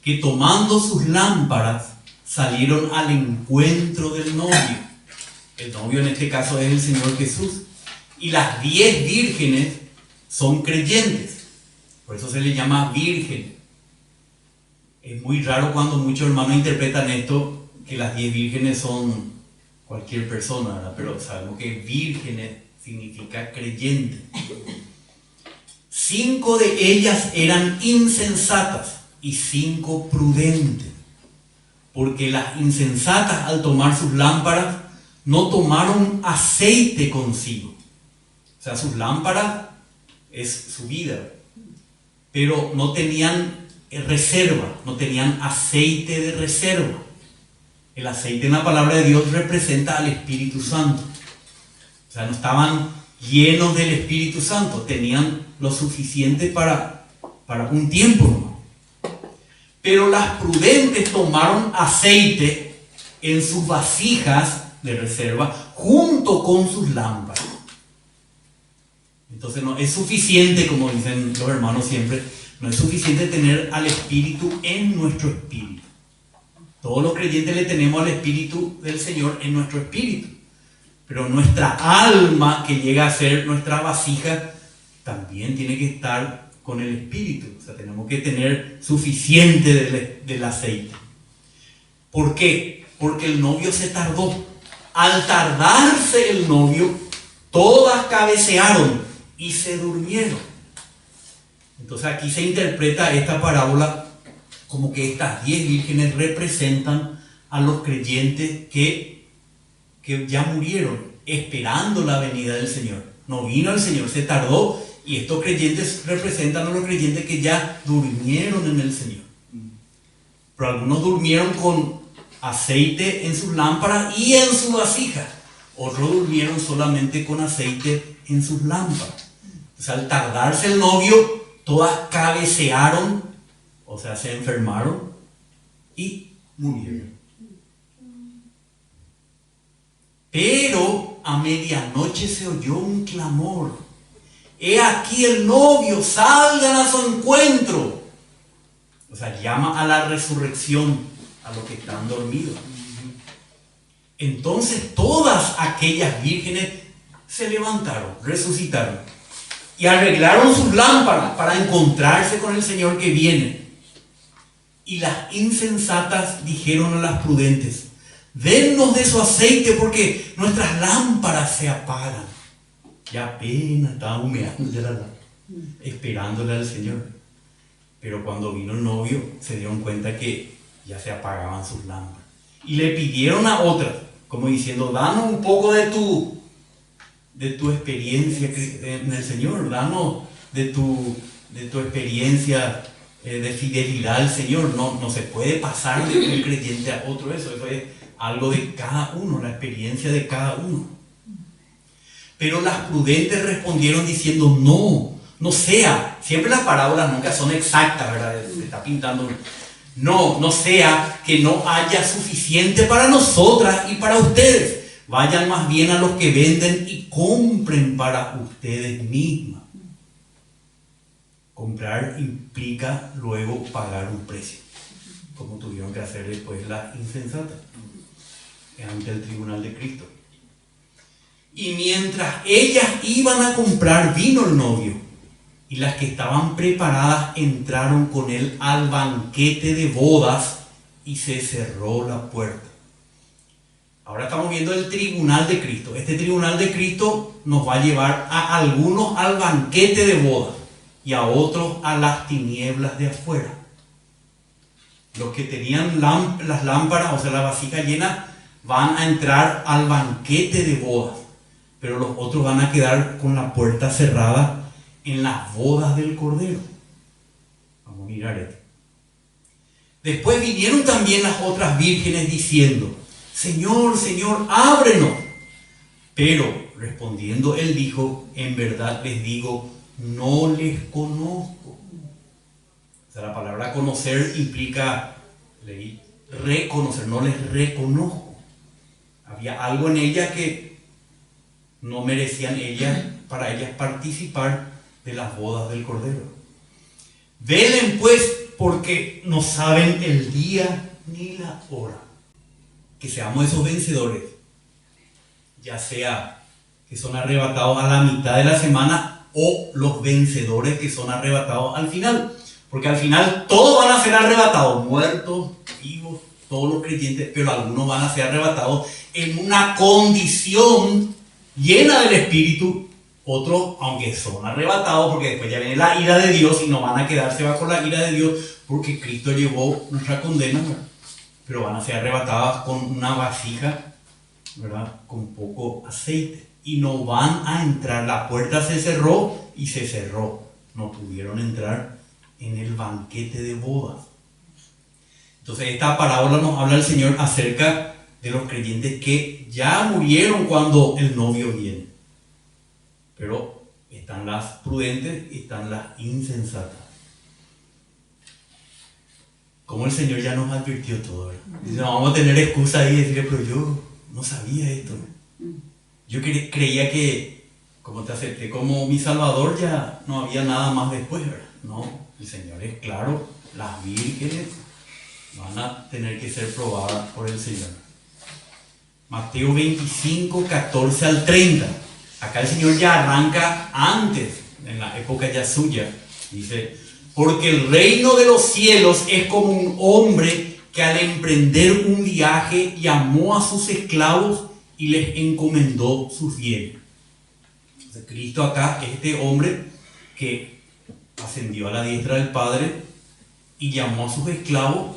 S1: que tomando sus lámparas salieron al encuentro del novio. El novio en este caso es el Señor Jesús. Y las 10 vírgenes son creyentes. Por eso se les llama virgen. Es muy raro cuando muchos hermanos interpretan esto, que las 10 vírgenes son cualquier persona, ¿verdad? Pero sabemos que vírgenes significa creyente. 5 de ellas eran insensatas y 5 prudentes. Porque las insensatas, al tomar sus lámparas, no tomaron aceite consigo. O sea, sus lámparas es su vida, pero no tenían reserva, no tenían aceite de reserva. El aceite en la palabra de Dios representa al Espíritu Santo. O sea, no estaban llenos del Espíritu Santo, tenían lo suficiente para un tiempo, ¿no? Pero las prudentes tomaron aceite en sus vasijas de reserva junto con sus lámparas. Entonces no es suficiente, como dicen los hermanos siempre, no es suficiente tener al Espíritu en nuestro espíritu. Todos los creyentes le tenemos al Espíritu del Señor en nuestro espíritu. Pero nuestra alma, que llega a ser nuestra vasija, también tiene que estar con el Espíritu. O sea, tenemos que tener suficiente del aceite. ¿Por qué? Porque el novio se tardó. Al tardarse el novio, todas cabecearon y se durmieron. Entonces aquí se interpreta esta parábola como que estas 10 vírgenes representan a los creyentes que ya murieron esperando la venida del Señor. No vino el Señor, se tardó, y estos creyentes representan a los creyentes que ya durmieron en el Señor. Pero algunos durmieron con aceite en sus lámparas y en sus vasijas. Otros durmieron solamente con aceite en sus lámparas. O sea, al tardarse el novio, todas cabecearon, o sea, se enfermaron y murieron. Pero a medianoche se oyó un clamor: he aquí el novio, salgan a su encuentro. O sea, llama a la resurrección a los que están dormidos. Entonces todas aquellas vírgenes se levantaron, resucitaron y arreglaron sus lámparas para encontrarse con el Señor que viene. Y las insensatas dijeron a las prudentes: dennos de su aceite porque nuestras lámparas se apagan. Ya apenas estaban humeando ya la lámpara, esperándole al Señor. Pero cuando vino el novio se dieron cuenta que ya se apagaban sus lámparas. Y le pidieron a otras, como diciendo: danos un poco de tu experiencia en el Señor, danos de tu experiencia de fidelidad al Señor. No se puede pasar de un creyente a otro eso es algo de cada uno, la experiencia de cada uno. Pero las prudentes respondieron diciendo: no sea, siempre las parábolas nunca son exactas, ¿verdad? Se está pintando. No sea que no haya suficiente para nosotras y para ustedes. Vayan más bien a los que venden y compren para ustedes mismas. Comprar implica luego pagar un precio, como tuvieron que hacer después las insensatas ante el tribunal de Cristo. Y mientras ellas iban a comprar, vino el novio, y las que estaban preparadas entraron con él al banquete de bodas y se cerró la puerta. Ahora estamos viendo el tribunal de Cristo. Este tribunal de Cristo nos va a llevar a algunos al banquete de bodas y a otros a las tinieblas de afuera. Los que tenían las lámparas, o sea, la vasija llena, van a entrar al banquete de bodas, pero los otros van a quedar con la puerta cerrada en las bodas del Cordero. Vamos a mirar esto. Después vinieron también las otras vírgenes diciendo: Señor, Señor, ábrenos. Pero respondiendo él dijo: en verdad les digo, no les conozco. O sea, la palabra conocer implica reconocer, no les reconozco. Había algo en ella que no merecían para ellas participar de las bodas del Cordero. Velen pues, porque no saben el día ni la hora. Que seamos esos vencedores, ya sea que son arrebatados a la mitad de la semana o los vencedores que son arrebatados al final. Porque al final todos van a ser arrebatados, muertos, vivos, todos los creyentes, pero algunos van a ser arrebatados en una condición llena del Espíritu. Otros, aunque son arrebatados, porque después ya viene la ira de Dios y no van a quedarse bajo la ira de Dios, porque Cristo llevó nuestra condena, ¿verdad? Pero van a ser arrebatadas con una vasija, ¿verdad?, con poco aceite. Y no van a entrar, la puerta se cerró y se cerró. No pudieron entrar en el banquete de bodas. Entonces esta parábola nos habla el Señor acerca de los creyentes que ya murieron cuando el novio viene. Pero están las prudentes y están las insensatas. Como el Señor ya nos advirtió todo, ¿verdad? Dice, no vamos a tener excusa ahí y decirle, pero yo no sabía esto, ¿no? Yo creía que, como te acepté como mi Salvador, ya no había nada más después, ¿verdad? No, el Señor es claro, las vírgenes van a tener que ser probadas por el Señor. Mateo 25, 14 al 30. Acá el Señor ya arranca antes, en la época ya suya. Dice, porque el reino de los cielos es como un hombre que al emprender un viaje llamó a sus esclavos y les encomendó sus bienes. Entonces, Cristo acá es este hombre que ascendió a la diestra del Padre y llamó a sus esclavos,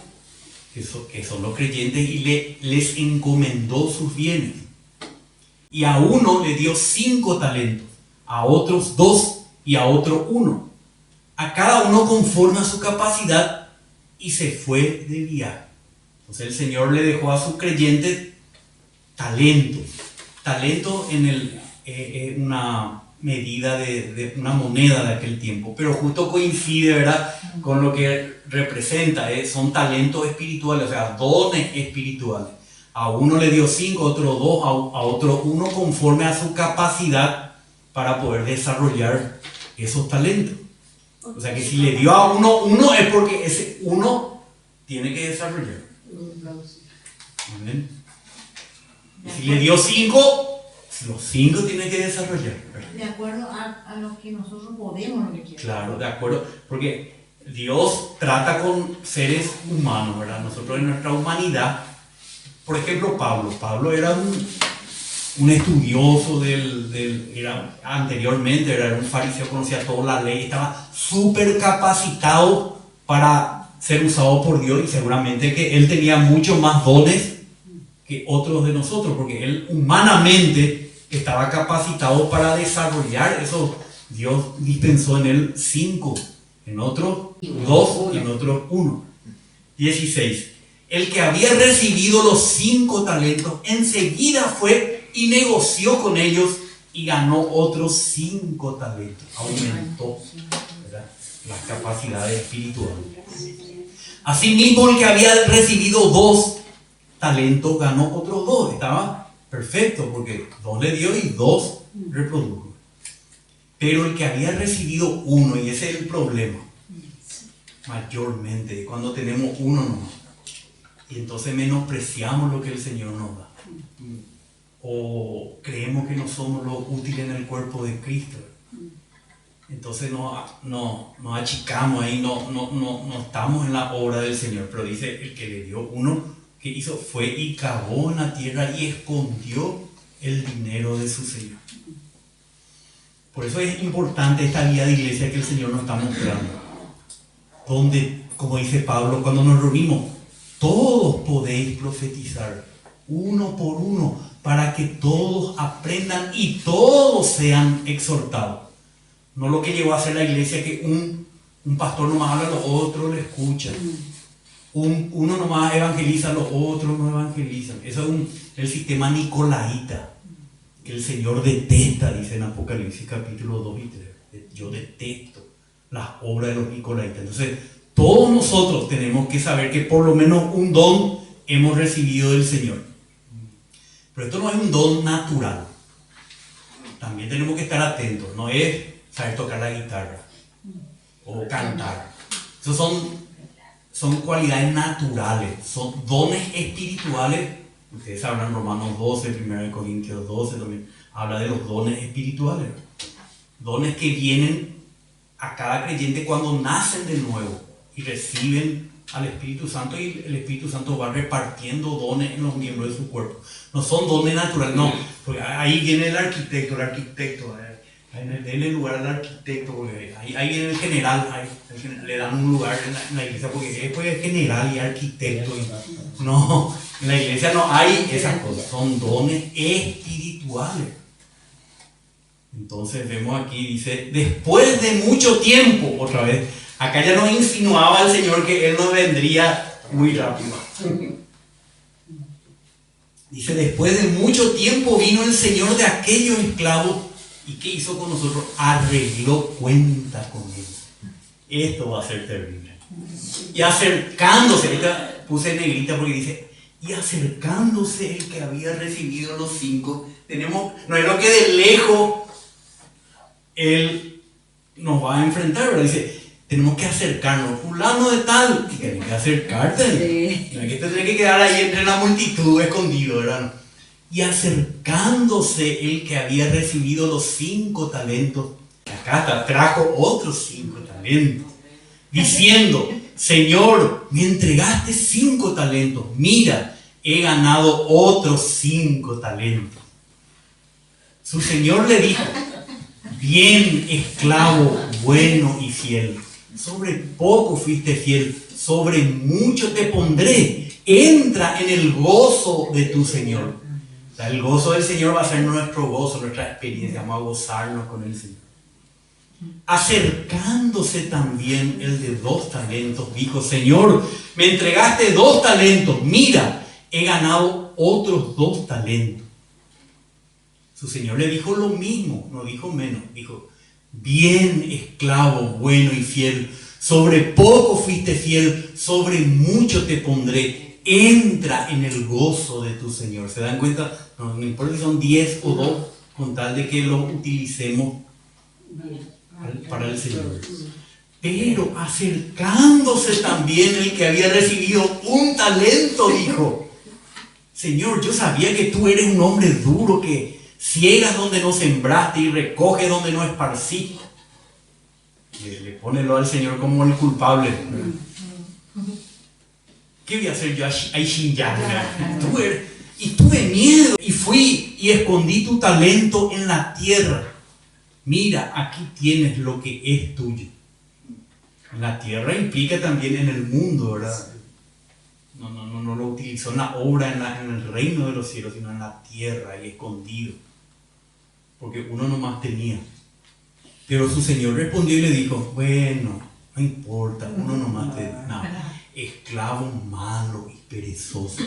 S1: que son los creyentes, y les encomendó sus bienes. Y a uno le dio 5 talentos, a otros 2 y a otro 1. A cada uno conforme a su capacidad, y se fue de viaje. Entonces el Señor le dejó a sus creyentes talentos. Talento en una medida de una moneda de aquel tiempo, pero justo coincide, ¿verdad?, con lo que representa, son talentos espirituales, o sea, dones espirituales. A uno le dio 5, a otro 2, a otro 1, conforme a su capacidad para poder desarrollar esos talentos. O sea que si le dio a uno es porque ese uno tiene que desarrollar. ¿Amén? Y si le dio 5, los 5 tienen que desarrollar.
S3: De acuerdo a lo que nosotros podemos, lo que queremos.
S1: Claro, de acuerdo, porque Dios trata con seres humanos, ¿verdad? Nosotros en nuestra humanidad, por ejemplo, Pablo era un estudioso anteriormente era un fariseo, conocía toda la ley, estaba súper capacitado para ser usado por Dios, y seguramente que él tenía muchos más dones que otros de nosotros, porque él humanamente estaba capacitado para desarrollar eso. Dios dispensó en él 5, en otro 2 y en otro 1. 16. El que había recibido los 5 talentos enseguida fue y negoció con ellos y ganó otros 5 talentos. Aumentó, ¿verdad?, las capacidades espirituales. Asimismo, el que había recibido 2 talentos ganó otros 2. Estaba perfecto porque 2 le dio y 2 reprodujo. Pero el que había recibido 1, y ese es el problema, mayormente, cuando tenemos 1 nomás, y entonces menospreciamos lo que el Señor nos da, o creemos que no somos lo útil en el cuerpo de Cristo. Entonces nos achicamos ahí, no estamos en la obra del Señor. Pero dice, el que le dio 1, que hizo fue y cavó en la tierra y escondió el dinero de su Señor. Por eso es importante esta vida de iglesia que el Señor nos está mostrando, donde, como dice Pablo, cuando nos reunimos, todos podéis profetizar, uno por uno, para que todos aprendan y todos sean exhortados. No lo que llevó a hacer la iglesia, que un pastor nomás habla, los otros le escuchan. Uno nomás evangeliza, los otros no evangelizan. Eso es el sistema nicolaíta, que el Señor detesta, dice en Apocalipsis capítulo 2 y 3. Yo detesto las obras de los nicolaitas. Entonces, todos nosotros tenemos que saber que por lo menos un don hemos recibido del Señor. Pero esto no es un don natural. También tenemos que estar atentos. No es saber tocar la guitarra o cantar. Esos son cualidades naturales, son dones espirituales. Ustedes hablan Romanos 12, 1 Corintios 12, también habla de los dones espirituales. Dones que vienen a cada creyente cuando nacen de nuevo y reciben al Espíritu Santo, y el Espíritu Santo va repartiendo dones en los miembros de su cuerpo. No son dones naturales, no. Porque ahí viene el arquitecto, denle lugar al arquitecto, porque ahí viene el general, le dan un lugar en la iglesia, porque después es general y arquitecto. No, en la iglesia no hay esas cosas, son dones espirituales. Entonces vemos aquí, dice, después de mucho tiempo, otra vez, acá ya nos insinuaba el Señor que Él no vendría muy rápido. Dice, después de mucho tiempo vino el Señor de aquellos esclavos y ¿qué hizo con nosotros? Arregló cuenta con ellos. Esto va a ser terrible. Y acercándose, esta puse en negrita porque dice, y acercándose el que había recibido los 5, no es lo que de lejos Él nos va a enfrentar, ¿verdad? Dice, tenemos que acercarnos, fulano de tal, tienes que acercarte, no es que te tienes que quedar ahí entre la multitud escondido, ¿verdad? Y acercándose el que había recibido los 5 talentos, acá trajo otros 5 talentos, diciendo, Señor, me entregaste 5 talentos, mira, he ganado otros 5 talentos. Su Señor le dijo, bien, esclavo, bueno y fiel. Sobre poco fuiste fiel, sobre mucho te pondré. Entra en el gozo de tu Señor. O sea, el gozo del Señor va a ser nuestro gozo, nuestra experiencia. Vamos a gozarnos con el Señor. Acercándose también el de 2 talentos, dijo, Señor, me entregaste 2 talentos. Mira, he ganado otros 2 talentos. Su Señor le dijo lo mismo, no dijo menos. Dijo, bien, esclavo, bueno y fiel. Sobre poco fuiste fiel, sobre mucho te pondré. Entra en el gozo de tu Señor. ¿Se dan cuenta? No importa si son 10 o 2, con tal de que lo utilicemos para el Señor. Pero acercándose también el que había recibido 1 talento, dijo, Señor, yo sabía que tú eres un hombre duro, que ciegas donde no sembraste y recoge donde no esparciste. Le pone al Señor como el culpable. ¿Qué voy a hacer yo ahí ya? Y tuve miedo y fui y escondí tu talento en la tierra. Mira, aquí tienes lo que es tuyo. En la tierra implica también en el mundo, ¿verdad? No lo utilizó en la obra, en el reino de los cielos, sino en la tierra y escondido. Porque uno nomás tenía. Pero su Señor respondió y le dijo, bueno, no importa, uno nomás te... No, esclavo malo y perezoso.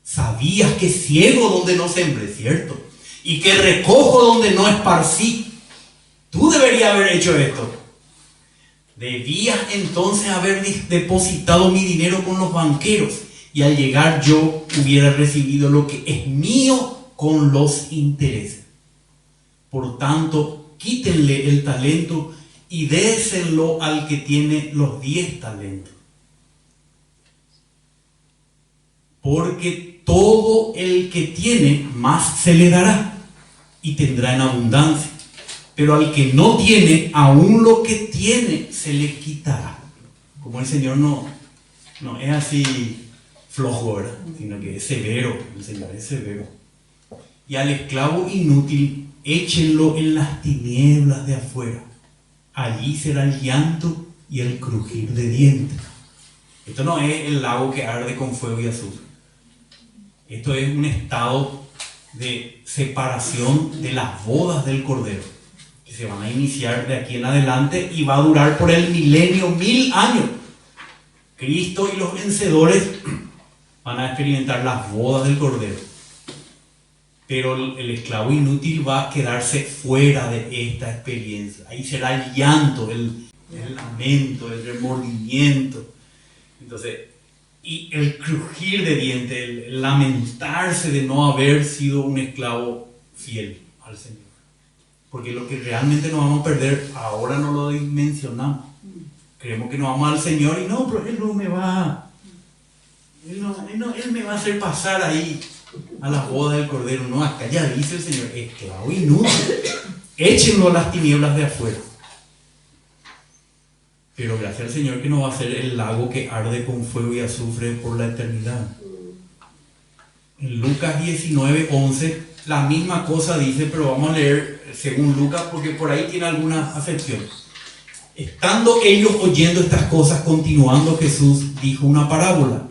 S1: Sabías que ciego donde no sembré, ¿cierto? Y que recojo donde no esparcí. Tú deberías haber hecho esto. Debías entonces haber depositado mi dinero con los banqueros y al llegar yo hubiera recibido lo que es mío con los intereses. Por tanto, quítenle el talento y déselo al que tiene los 10 talentos. Porque todo el que tiene, más se le dará y tendrá en abundancia. Pero al que no tiene, aún lo que tiene se le quitará. Como el Señor no es así flojo, ¿verdad? Sino que es severo. El Señor es severo. Y al esclavo inútil, échenlo en las tinieblas de afuera. Allí será el llanto y el crujir de dientes. Esto no es el lago que arde con fuego y azufre. Esto es un estado de separación de las bodas del Cordero, que se van a iniciar de aquí en adelante y va a durar por el milenio, 1000 años. Cristo y los vencedores van a experimentar las bodas del Cordero. Pero el esclavo inútil va a quedarse fuera de esta experiencia. Ahí será el llanto, el lamento, el remordimiento. Entonces, y el crujir de dientes, el lamentarse de no haber sido un esclavo fiel al Señor. Porque lo que realmente nos vamos a perder, ahora no lo dimensionamos. Creemos que nos vamos al Señor y no, pero Él no me va, Él me va a hacer pasar ahí a las bodas del Cordero. No, acá ya dice el Señor, esclavo inútil, échenlo a las tinieblas de afuera. Pero gracias al Señor que no va a ser el lago que arde con fuego y azufre por la eternidad. En Lucas 19:11, la misma cosa dice, pero vamos a leer según Lucas porque por ahí tiene alguna acepción. Estando ellos oyendo estas cosas, continuando, Jesús dijo una parábola,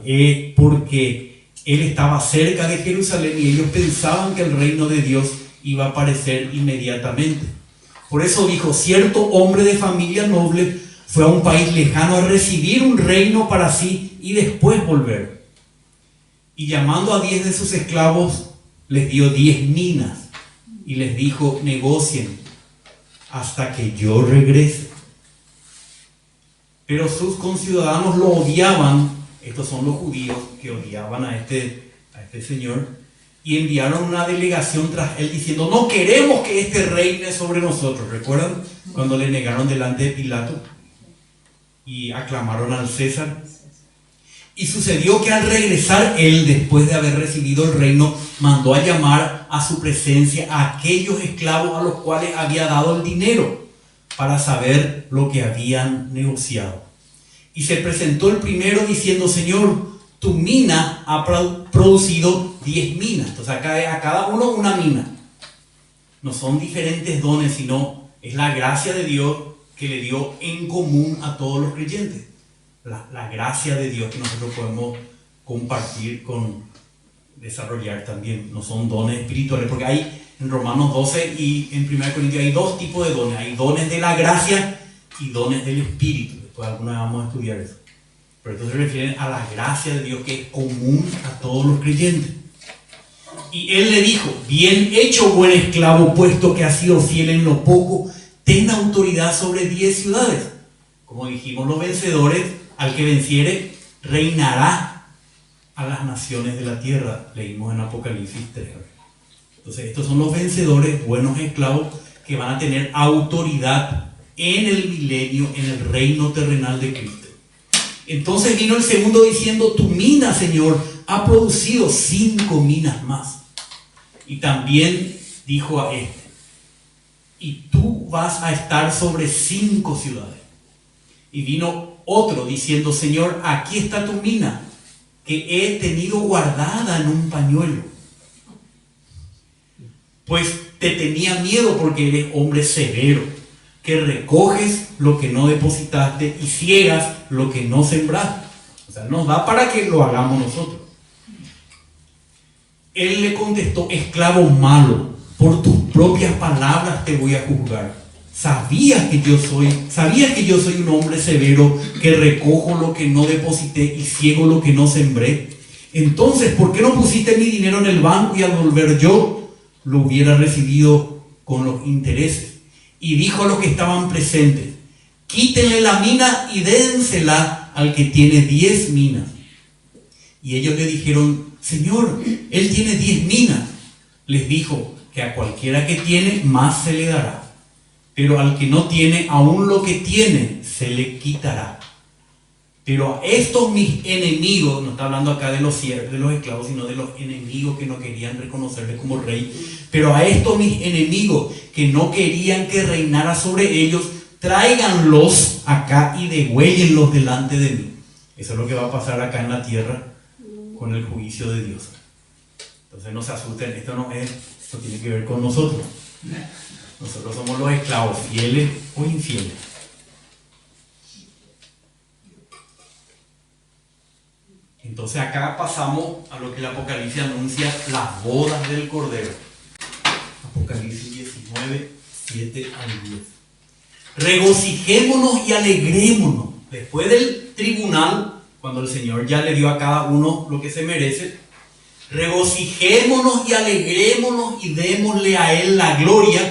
S1: porque él estaba cerca de Jerusalén y ellos pensaban que el reino de Dios iba a aparecer inmediatamente. Por eso dijo: cierto hombre de familia noble fue a un país lejano a recibir un reino para sí y después volver. Y llamando a 10 de sus esclavos, les dio 10 minas y les dijo: negocien hasta que yo regrese. Pero sus conciudadanos lo odiaban, estos son los judíos que odiaban a este señor, y enviaron una delegación tras él diciendo: no queremos que este reine sobre nosotros. ¿Recuerdan cuando le negaron delante de Pilato y aclamaron al César? Y sucedió que al regresar él, después de haber recibido el reino, mandó a llamar a su presencia a aquellos esclavos a los cuales había dado el dinero, para saber lo que habían negociado. Y se presentó el primero diciendo: Señor, tu mina ha producido 10 minas. Entonces acá a cada uno una mina. No son diferentes dones, sino es la gracia de Dios que le dio en común a todos los creyentes. La gracia de Dios que nosotros podemos compartir desarrollar también. No son dones espirituales, porque hay en Romanos 12 y en 1 Corintios hay dos tipos de dones. Hay dones de la gracia y dones del Espíritu. Después alguna vez vamos a estudiar eso. Pero esto se refiere a la gracia de Dios que es común a todos los creyentes. Y él le dijo: bien hecho, buen esclavo, puesto que has sido fiel en lo poco, ten autoridad sobre 10 ciudades. Como dijimos, los vencedores, al que venciere, reinará a las naciones de la tierra. Leímos en Apocalipsis 3. Entonces estos son los vencedores, buenos esclavos, que van a tener autoridad en el milenio, en el reino terrenal de Cristo. Entonces vino el segundo diciendo: tu mina, Señor, ha producido 5 minas más. Y también dijo a este: y tú vas a estar sobre 5 ciudades. Y vino otro diciendo: Señor, aquí está tu mina, que he tenido guardada en un pañuelo. Pues te tenía miedo porque eres hombre severo, que recoges lo que no depositaste y ciegas lo que no sembraste. O sea, nos da para que lo hagamos nosotros. Él le contestó: esclavo malo, por tus propias palabras te voy a juzgar. Sabías que yo soy un hombre severo, que recojo lo que no deposité y ciego lo que no sembré. Entonces, ¿por qué no pusiste mi dinero en el banco y al volver yo lo hubiera recibido con los intereses? Y dijo a los que estaban presentes: quítenle la mina y dénsela al que tiene 10 minas. Y ellos le dijeron: Señor, él tiene 10 minas. Les dijo que a cualquiera que tiene, más se le dará. Pero al que no tiene, aún lo que tiene, se le quitará. Pero a estos mis enemigos, no está hablando acá de los siervos, de los esclavos, sino de los enemigos que no querían reconocerle como rey. Pero a estos mis enemigos que no querían que reinara sobre ellos, tráiganlos acá y degüéllenlos delante de mí. Eso es lo que va a pasar acá en la tierra con el juicio de Dios. Entonces no se asusten, esto tiene que ver con nosotros. Nosotros somos los esclavos, fieles o infieles. Entonces acá pasamos a lo que el Apocalipsis anuncia: las bodas del Cordero. Apocalipsis 19, 7 al 10. Regocijémonos y alegrémonos. Después del tribunal, cuando el Señor ya le dio a cada uno lo que se merece, regocijémonos y alegrémonos y démosle a Él la gloria,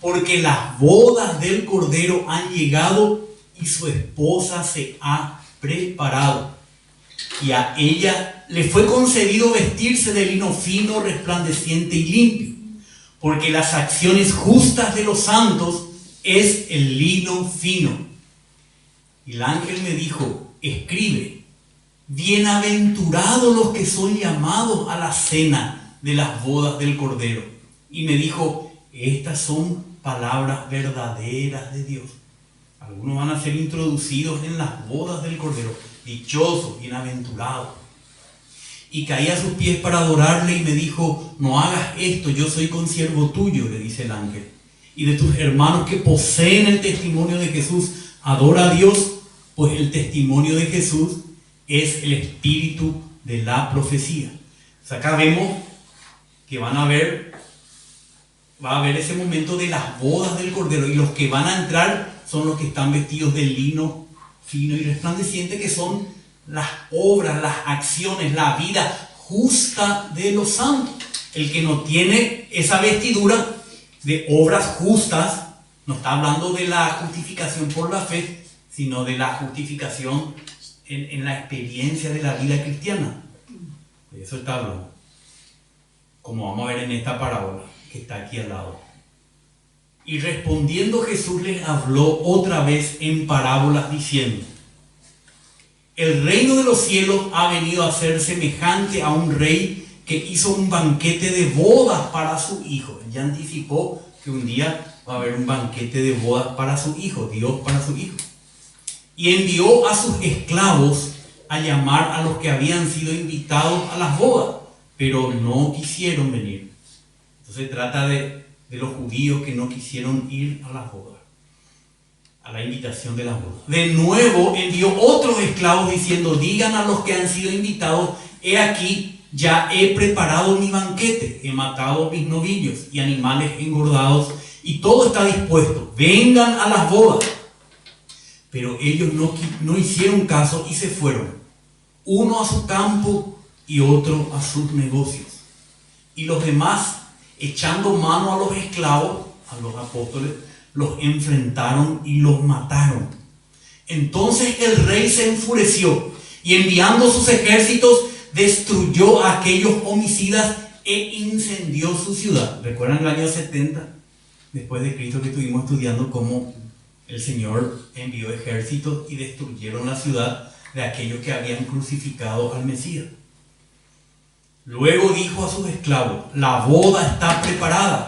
S1: porque las bodas del Cordero han llegado y su esposa se ha preparado. Y a ella le fue concedido vestirse de lino fino, resplandeciente y limpio, porque las acciones justas de los santos es el lino fino. Y el ángel me dijo: escribe: bienaventurados los que son llamados a la cena de las bodas del Cordero. Y me dijo: estas son palabras verdaderas de Dios. Algunos van a ser introducidos en las bodas del Cordero. Dichosos, bienaventurados. y caí a sus pies para adorarle y me dijo: no hagas esto, yo soy consiervo tuyo, le dice el ángel, y de tus hermanos que poseen el testimonio de Jesús. Adora a Dios, pues el testimonio de Jesús es el espíritu de la profecía. O sea, acá vemos que va a haber ese momento de las bodas del Cordero, y los que van a entrar son los que están vestidos de lino fino y resplandeciente, que son las obras, las acciones, la vida justa de los santos. El que no tiene esa vestidura de obras justas, no está hablando de la justificación por la fe, sino de la justificación en la experiencia de la vida cristiana. De eso está hablando, como vamos a ver en esta parábola que está aquí al lado. Y respondiendo Jesús les habló otra vez en parábolas diciendo: el reino de los cielos ha venido a ser semejante a un rey que hizo un banquete de bodas para su hijo. Él ya anticipó que un día va a haber un banquete de bodas para su hijo, Dios para su hijo. Y envió a sus esclavos a llamar a los que habían sido invitados a las bodas, pero no quisieron venir. Entonces trata de los judíos que no quisieron ir a las bodas, a la invitación de las bodas. De nuevo envió otros esclavos diciendo: digan a los que han sido invitados: he aquí, ya he preparado mi banquete, he matado mis novillos y animales engordados, y todo está dispuesto, vengan a las bodas. Pero ellos no hicieron caso y se fueron, uno a su campo y otro a sus negocios. Y los demás, echando mano a los esclavos, a los apóstoles, los enfrentaron y los mataron. Entonces el rey se enfureció y, enviando sus ejércitos, destruyó a aquellos homicidas e incendió su ciudad. ¿Recuerdan el año 70 después de Cristo que estuvimos estudiando cómo el Señor envió ejércitos y destruyeron la ciudad de aquellos que habían crucificado al Mesías? Luego dijo a sus esclavos: la boda está preparada,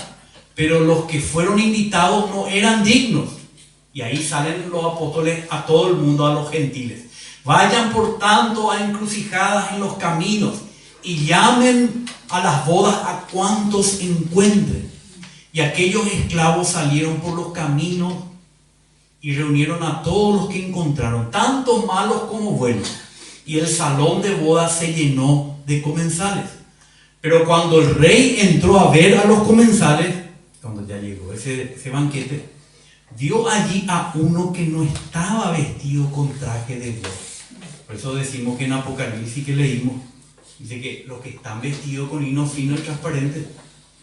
S1: pero los que fueron invitados no eran dignos. Y ahí salen los apóstoles a todo el mundo, a los gentiles: vayan por tanto a encrucijadas en los caminos y llamen a las bodas a cuantos encuentren. Y aquellos esclavos salieron por los caminos y reunieron a todos los que encontraron, tanto malos como buenos, y el salón de bodas se llenó de comensales. Pero cuando el rey entró a ver a los comensales, cuando ya llegó ese banquete, vio allí a uno que no estaba vestido con traje de boda. Por eso decimos que en Apocalipsis que leímos, dice que los que están vestidos con lino fino y transparente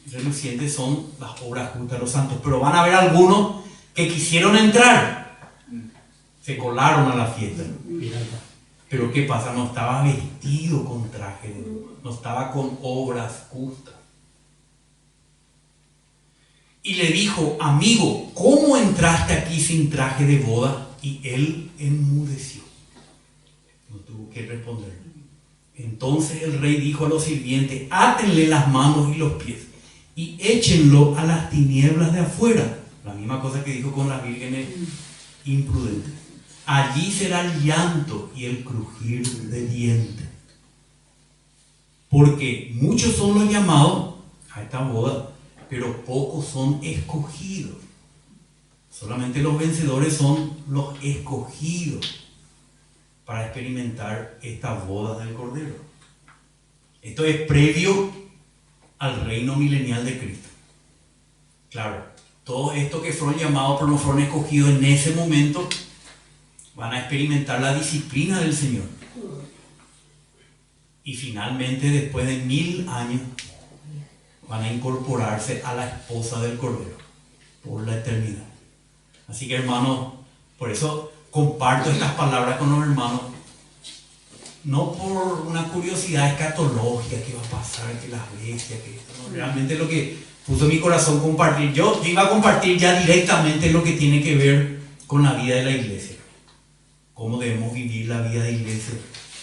S1: y reluciente son las obras justas de los santos. Pero van a haber algunos que quisieron entrar, se colaron a la fiesta. Pero ¿qué pasa? No estaba vestido con traje de boda, no estaba con obras justas. Y le dijo: amigo, ¿cómo entraste aquí sin traje de boda? Y él enmudeció, no tuvo que responder. Entonces el rey dijo a los sirvientes: átenle las manos y los pies y échenlo a las tinieblas de afuera. La misma cosa que dijo con las vírgenes imprudentes. Allí será el llanto y el crujir de dientes. Porque muchos son los llamados a esta boda, pero pocos son escogidos. Solamente los vencedores son los escogidos para experimentar esta boda del Cordero. Esto es previo al reino milenial de Cristo. Claro, todos estos que fueron llamados pero no fueron escogidos en ese momento van a experimentar la disciplina del Señor. Y finalmente, después de 1000 años, van a incorporarse a la esposa del Cordero por la eternidad. Así que, hermanos, por eso comparto estas palabras con los hermanos, no por una curiosidad escatológica, qué va a pasar, que las bestias, que esto, no, realmente lo que puso mi corazón compartir, yo iba a compartir ya directamente lo que tiene que ver con la vida de la iglesia, cómo debemos vivir la vida de iglesia,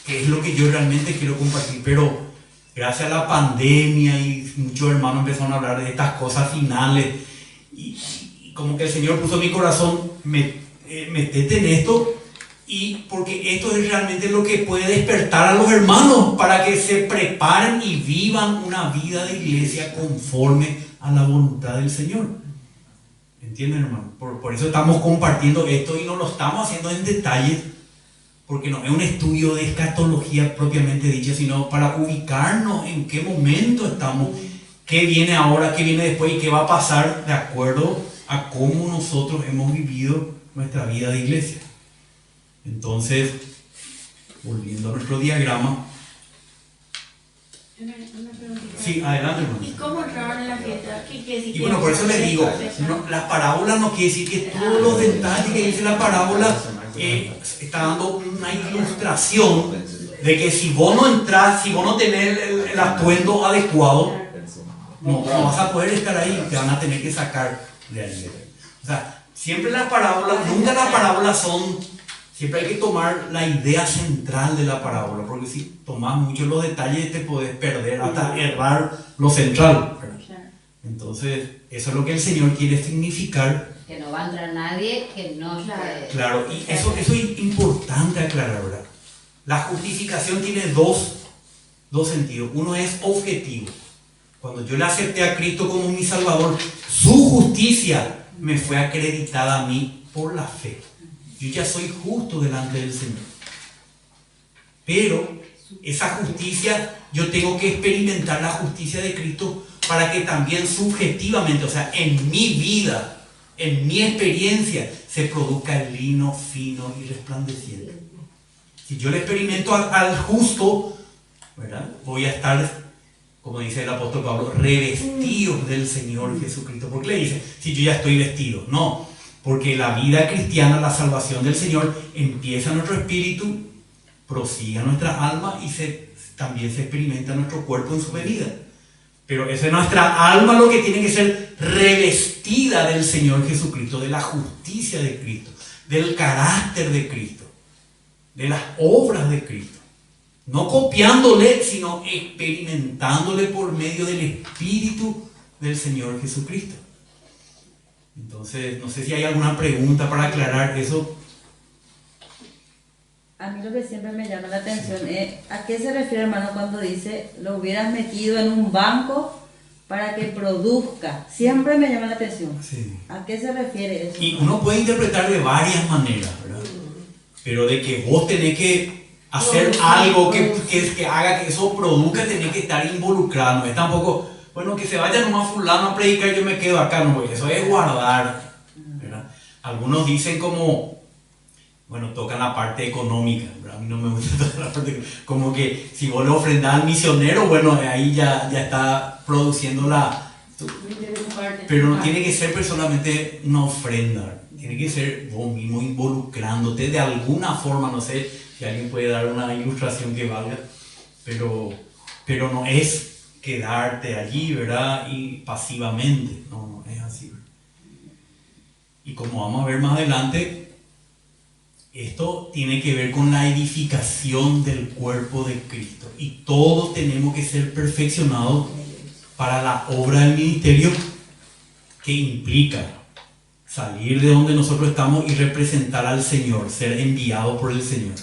S1: que es lo que yo realmente quiero compartir. Pero gracias a la pandemia y muchos hermanos empezaron a hablar de estas cosas finales y como que el Señor puso en mi corazón, metete en esto Y porque esto es realmente lo que puede despertar a los hermanos para que se preparen y vivan una vida de iglesia conforme a la voluntad del Señor. ¿Entienden, hermano? Por eso estamos compartiendo esto y no lo estamos haciendo en detalle, porque no es un estudio de escatología propiamente dicha, sino para ubicarnos en qué momento estamos, qué viene ahora, qué viene después y qué va a pasar de acuerdo a cómo nosotros hemos vivido nuestra vida de iglesia. Entonces, volviendo a nuestro diagrama.
S2: Una preguntita.
S1: Sí, adelante, hermano.
S2: ¿Y cómo entraron en la fiesta?
S1: Y bueno, por eso les digo, las parábolas no quiere decir que todos los detalles que dice la parábola está dando una ilustración de que si vos no entras, si vos no tenés el atuendo adecuado, no vas a poder estar ahí, te van a tener que sacar de ahí. O sea, siempre las parábolas, nunca las parábolas son, siempre hay que tomar la idea central de la parábola, porque si tomas mucho los detalles te podés perder, hasta errar lo central. Entonces, eso es lo que el Señor quiere significar.
S4: Que no va a entrar nadie que no puede.
S1: Claro, y eso es importante aclarar, ¿verdad? La justificación tiene dos sentidos. Uno es objetivo. Cuando yo le acepté a Cristo como mi Salvador, su justicia me fue acreditada a mí por la fe. Yo ya soy justo delante del Señor. Pero esa justicia, yo tengo que experimentar la justicia de Cristo para que también subjetivamente, o sea, en mi vida, en mi experiencia, se produzca el lino fino y resplandeciente. Si yo le experimento al justo, ¿verdad? Voy a estar, como dice el apóstol Pablo, revestidos del Señor Jesucristo. ¿Por qué le dice? Si yo ya estoy vestido. No, porque la vida cristiana, la salvación del Señor, empieza en nuestro espíritu, prosigue a nuestra alma y también se experimenta en nuestro cuerpo en su venida. Pero esa es nuestra alma lo que tiene que ser revestida del Señor Jesucristo, de la justicia de Cristo, del carácter de Cristo, de las obras de Cristo. No copiándole, sino experimentándole por medio del Espíritu del Señor Jesucristo. Entonces, no sé si hay alguna pregunta para aclarar eso.
S5: A mí lo que siempre me llama la atención es a qué se refiere, hermano, cuando dice lo hubieras metido en un banco para que produzca. Siempre me llama la atención.
S1: Sí.
S5: ¿A qué se refiere eso?
S1: Y uno puede interpretar de varias maneras, ¿verdad? Pero de que vos tenés que hacer algo que haga que eso produzca, tenés que estar involucrado. No es tampoco, bueno, que se vaya nomás fulano a predicar, yo me quedo acá. No, porque eso es guardar, ¿verdad? Algunos dicen como, bueno, tocan la parte económica, ¿verdad? A mí no me gusta tocar la parte económica. Como que si vos le ofrendás al misionero, bueno, ahí ya está produciendo pero no tiene que ser personalmente una ofrenda, tiene que ser vos mismo involucrándote de alguna forma. No sé si alguien puede dar una ilustración que valga, pero no es quedarte allí, ¿verdad? Y pasivamente, no es así. Y como vamos a ver más adelante, esto tiene que ver con la edificación del cuerpo de Cristo. Y todos tenemos que ser perfeccionados para la obra del ministerio, que implica salir de donde nosotros estamos y representar al Señor, ser enviado por el Señor.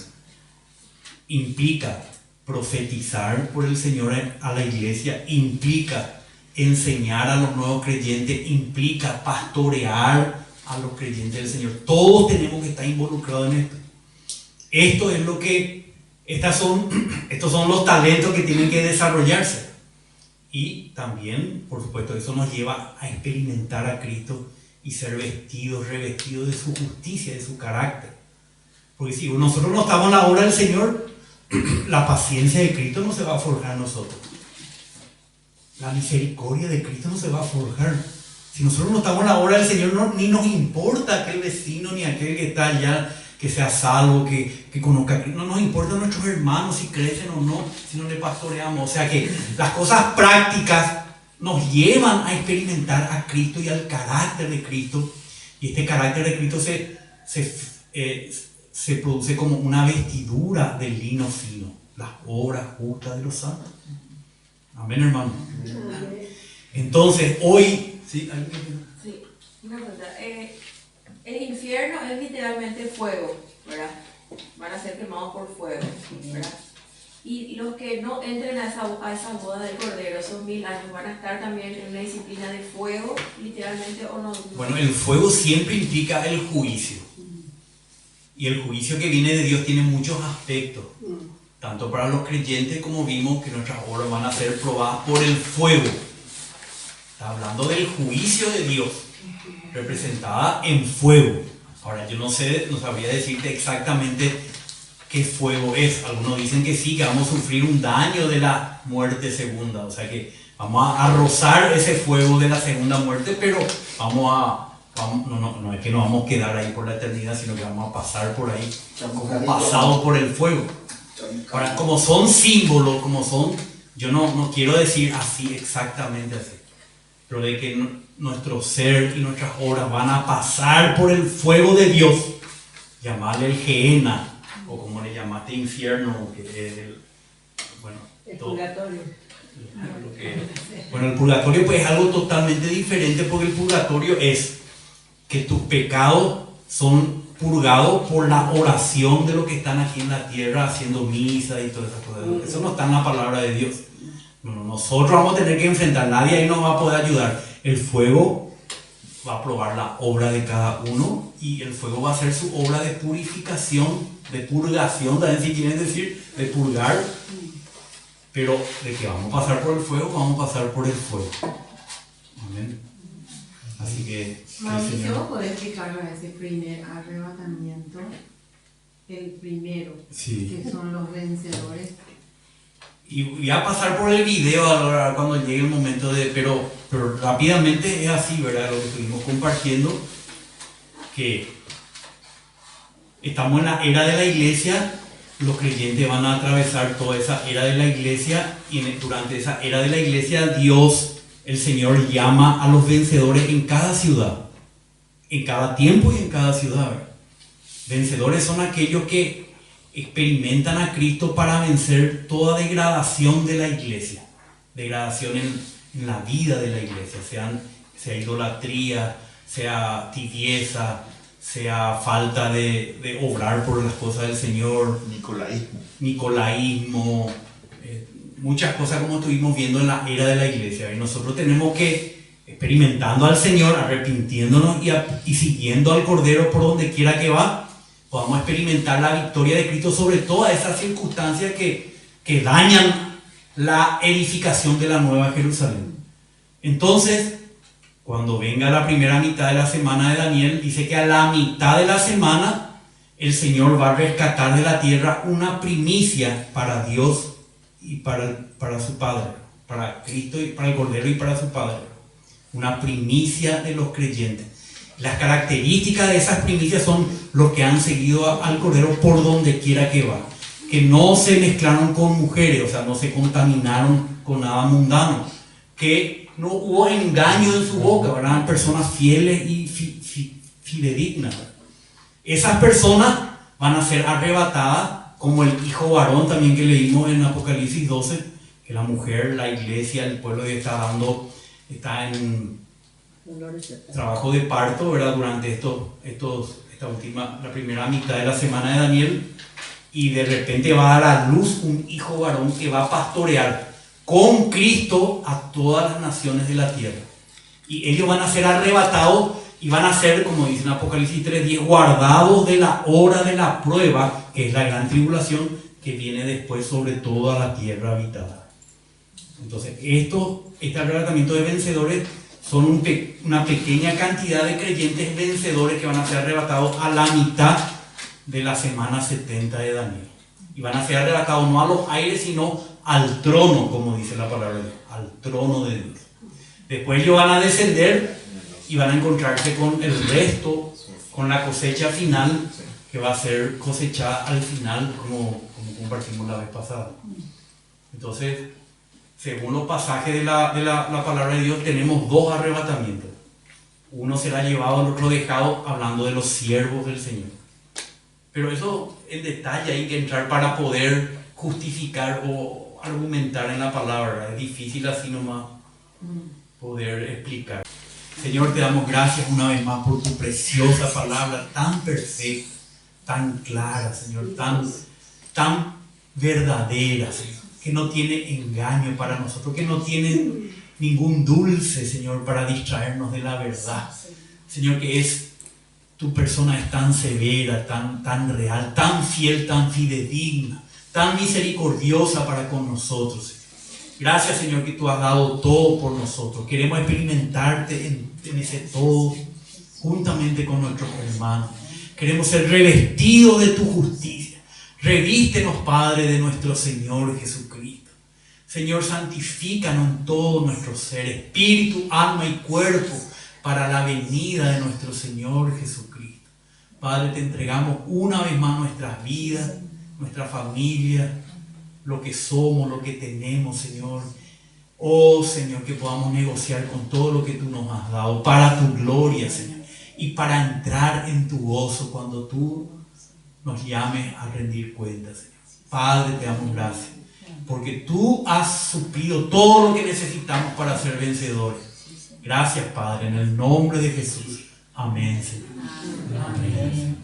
S1: Implica profetizar por el Señor a la iglesia, implica enseñar a los nuevos creyentes, implica pastorear a los creyentes del Señor. Todos tenemos que estar involucrados en esto. Esto es lo que, estos son los talentos que tienen que desarrollarse. Y también, por supuesto, eso nos lleva a experimentar a Cristo y ser revestidos de su justicia, de su carácter. Porque si nosotros no estamos en la obra del Señor, la paciencia de Cristo no se va a forjar en nosotros. La misericordia de Cristo no se va a forjar. Si nosotros no estamos en la obra del Señor, ni nos importa aquel vecino ni aquel que está allá, que sea salvo, que conozca a Cristo. No nos importa a nuestros hermanos si crecen o no, si no le pastoreamos. O sea que las cosas prácticas nos llevan a experimentar a Cristo y al carácter de Cristo. Y este carácter de Cristo se produce como una vestidura de lino fino, las obras justas de los santos. Amén, hermano. Entonces, hoy... ¿Sí?
S6: Sí, una pregunta. El infierno es literalmente fuego, ¿verdad? van a ser quemados por fuego, ¿verdad? Y los que no entren a esa boda del Cordero, esos 1000 años, van a estar también en una disciplina de fuego, literalmente, o no.
S1: Bueno, el fuego siempre implica el juicio. Y el juicio que viene de Dios tiene muchos aspectos. Tanto para los creyentes, como vimos que nuestras obras van a ser probadas por el fuego. Está hablando del juicio de Dios, representada en fuego. Ahora, yo no sabría decirte exactamente qué fuego es. Algunos dicen que sí, que vamos a sufrir un daño de la muerte segunda. O sea que vamos a rozar ese fuego de la segunda muerte, pero no es que nos vamos a quedar ahí por la eternidad, sino que vamos a pasar por ahí, como pasado por el fuego. Ahora, como son símbolos, yo no quiero decir así, exactamente así, pero de que nuestro ser y nuestras obras van a pasar por el fuego de Dios, llamarle el Gehenna, o como le llamaste infierno, que es el
S5: purgatorio.
S1: Bueno, el purgatorio pues es algo totalmente diferente, porque el purgatorio es que tus pecados son purgados por la oración de los que están aquí en la tierra haciendo misa y todas esas cosas. Eso no está en la palabra de Dios. Bueno, nosotros vamos a tener que enfrentar, nadie ahí nos va a poder ayudar. El fuego va a probar la obra de cada uno, y el fuego va a ser su obra de purificación, de purgación, también si quieren decir, de purgar. Pero de que vamos a pasar por el fuego, vamos a pasar por el fuego. Amén. Así que,
S3: Mauricio, ¿podés explicarnos ese primer arrebatamiento? El primero,
S1: sí,
S3: que son los vencedores.
S1: y voy a pasar por el video ahora cuando llegue el momento pero rápidamente es así, ¿verdad? Lo que estuvimos compartiendo, que estamos en la era de la iglesia. Los creyentes van a atravesar toda esa era de la iglesia, y durante esa era de la iglesia Dios, el Señor, llama a los vencedores en cada ciudad, en cada tiempo y en cada ciudad, ¿verdad? Vencedores son aquellos que experimentan a Cristo para vencer toda degradación de la iglesia, degradación en la vida de la iglesia, sea idolatría, sea tibieza, sea falta de obrar por las cosas del Señor, nicolaísmo, muchas cosas como estuvimos viendo en la era de la iglesia. Y nosotros tenemos que, experimentando al Señor, arrepintiéndonos y siguiendo al Cordero por donde quiera que va, podamos experimentar la victoria de Cristo sobre todas esas circunstancias que dañan la edificación de la Nueva Jerusalén. Entonces, cuando venga la primera mitad de la semana de Daniel, dice que a la mitad de la semana el Señor va a rescatar de la tierra una primicia para Dios y para su Padre, para Cristo y para el Cordero y para su Padre. Una primicia de los creyentes. Las características de esas primicias son los que han seguido al Cordero por donde quiera que va, que no se mezclaron con mujeres, o sea, no se contaminaron con nada mundano, que no hubo engaño en su boca, eran personas fieles y fidedignas. Esas personas van a ser arrebatadas, como el hijo varón también que leímos en Apocalipsis 12, que la mujer, la iglesia, el pueblo de Dios está en trabajo de parto, ¿verdad? Durante la primera mitad de la semana de Daniel, y de repente va a dar a luz un hijo varón que va a pastorear con Cristo a todas las naciones de la tierra. Y ellos van a ser arrebatados y van a ser, como dice en Apocalipsis 3:10, guardados de la hora de la prueba, que es la gran tribulación que viene después sobre toda la tierra habitada. Entonces, este arrebatamiento de vencedores son una pequeña cantidad de creyentes vencedores que van a ser arrebatados a la mitad de la semana 70 de Daniel. Y van a ser arrebatados no a los aires, sino al trono, como dice la palabra de Dios, al trono de Dios. Después ellos van a descender y van a encontrarse con el resto, con la cosecha final, que va a ser cosechada al final, como compartimos la vez pasada. Entonces, según los pasajes de la palabra de Dios, tenemos dos arrebatamientos. Uno será llevado, el otro dejado, hablando de los siervos del Señor. Pero eso, en detalle, hay que entrar para poder justificar o argumentar en la palabra. Es difícil así nomás poder explicar. Señor, te damos gracias una vez más por tu preciosa palabra, tan perfecta, tan clara, Señor, tan verdadera, Señor, que no tiene engaño para nosotros, que no tiene ningún dulce, Señor, para distraernos de la verdad. Señor, que es, tu persona es tan severa, tan real, tan fiel, tan fidedigna, tan misericordiosa para con nosotros, Señor. Gracias, Señor, que tú has dado todo por nosotros. Queremos experimentarte en ese todo, juntamente con nuestros hermanos. Queremos ser revestidos de tu justicia. Revístenos, Padre, de nuestro Señor Jesucristo. Señor, santifícanos en todo nuestro ser, espíritu, alma y cuerpo, para la venida de nuestro Señor Jesucristo. Padre, te entregamos una vez más nuestras vidas, nuestra familia, lo que somos, lo que tenemos, Señor. Oh, Señor, que podamos negociar con todo lo que tú nos has dado para tu gloria, Señor, y para entrar en tu gozo cuando tú nos llames a rendir cuentas, Señor. Padre, te damos gracias, porque tú has suplido todo lo que necesitamos para ser vencedores. Gracias, Padre, en el nombre de Jesús. Amén, Señor. Amén.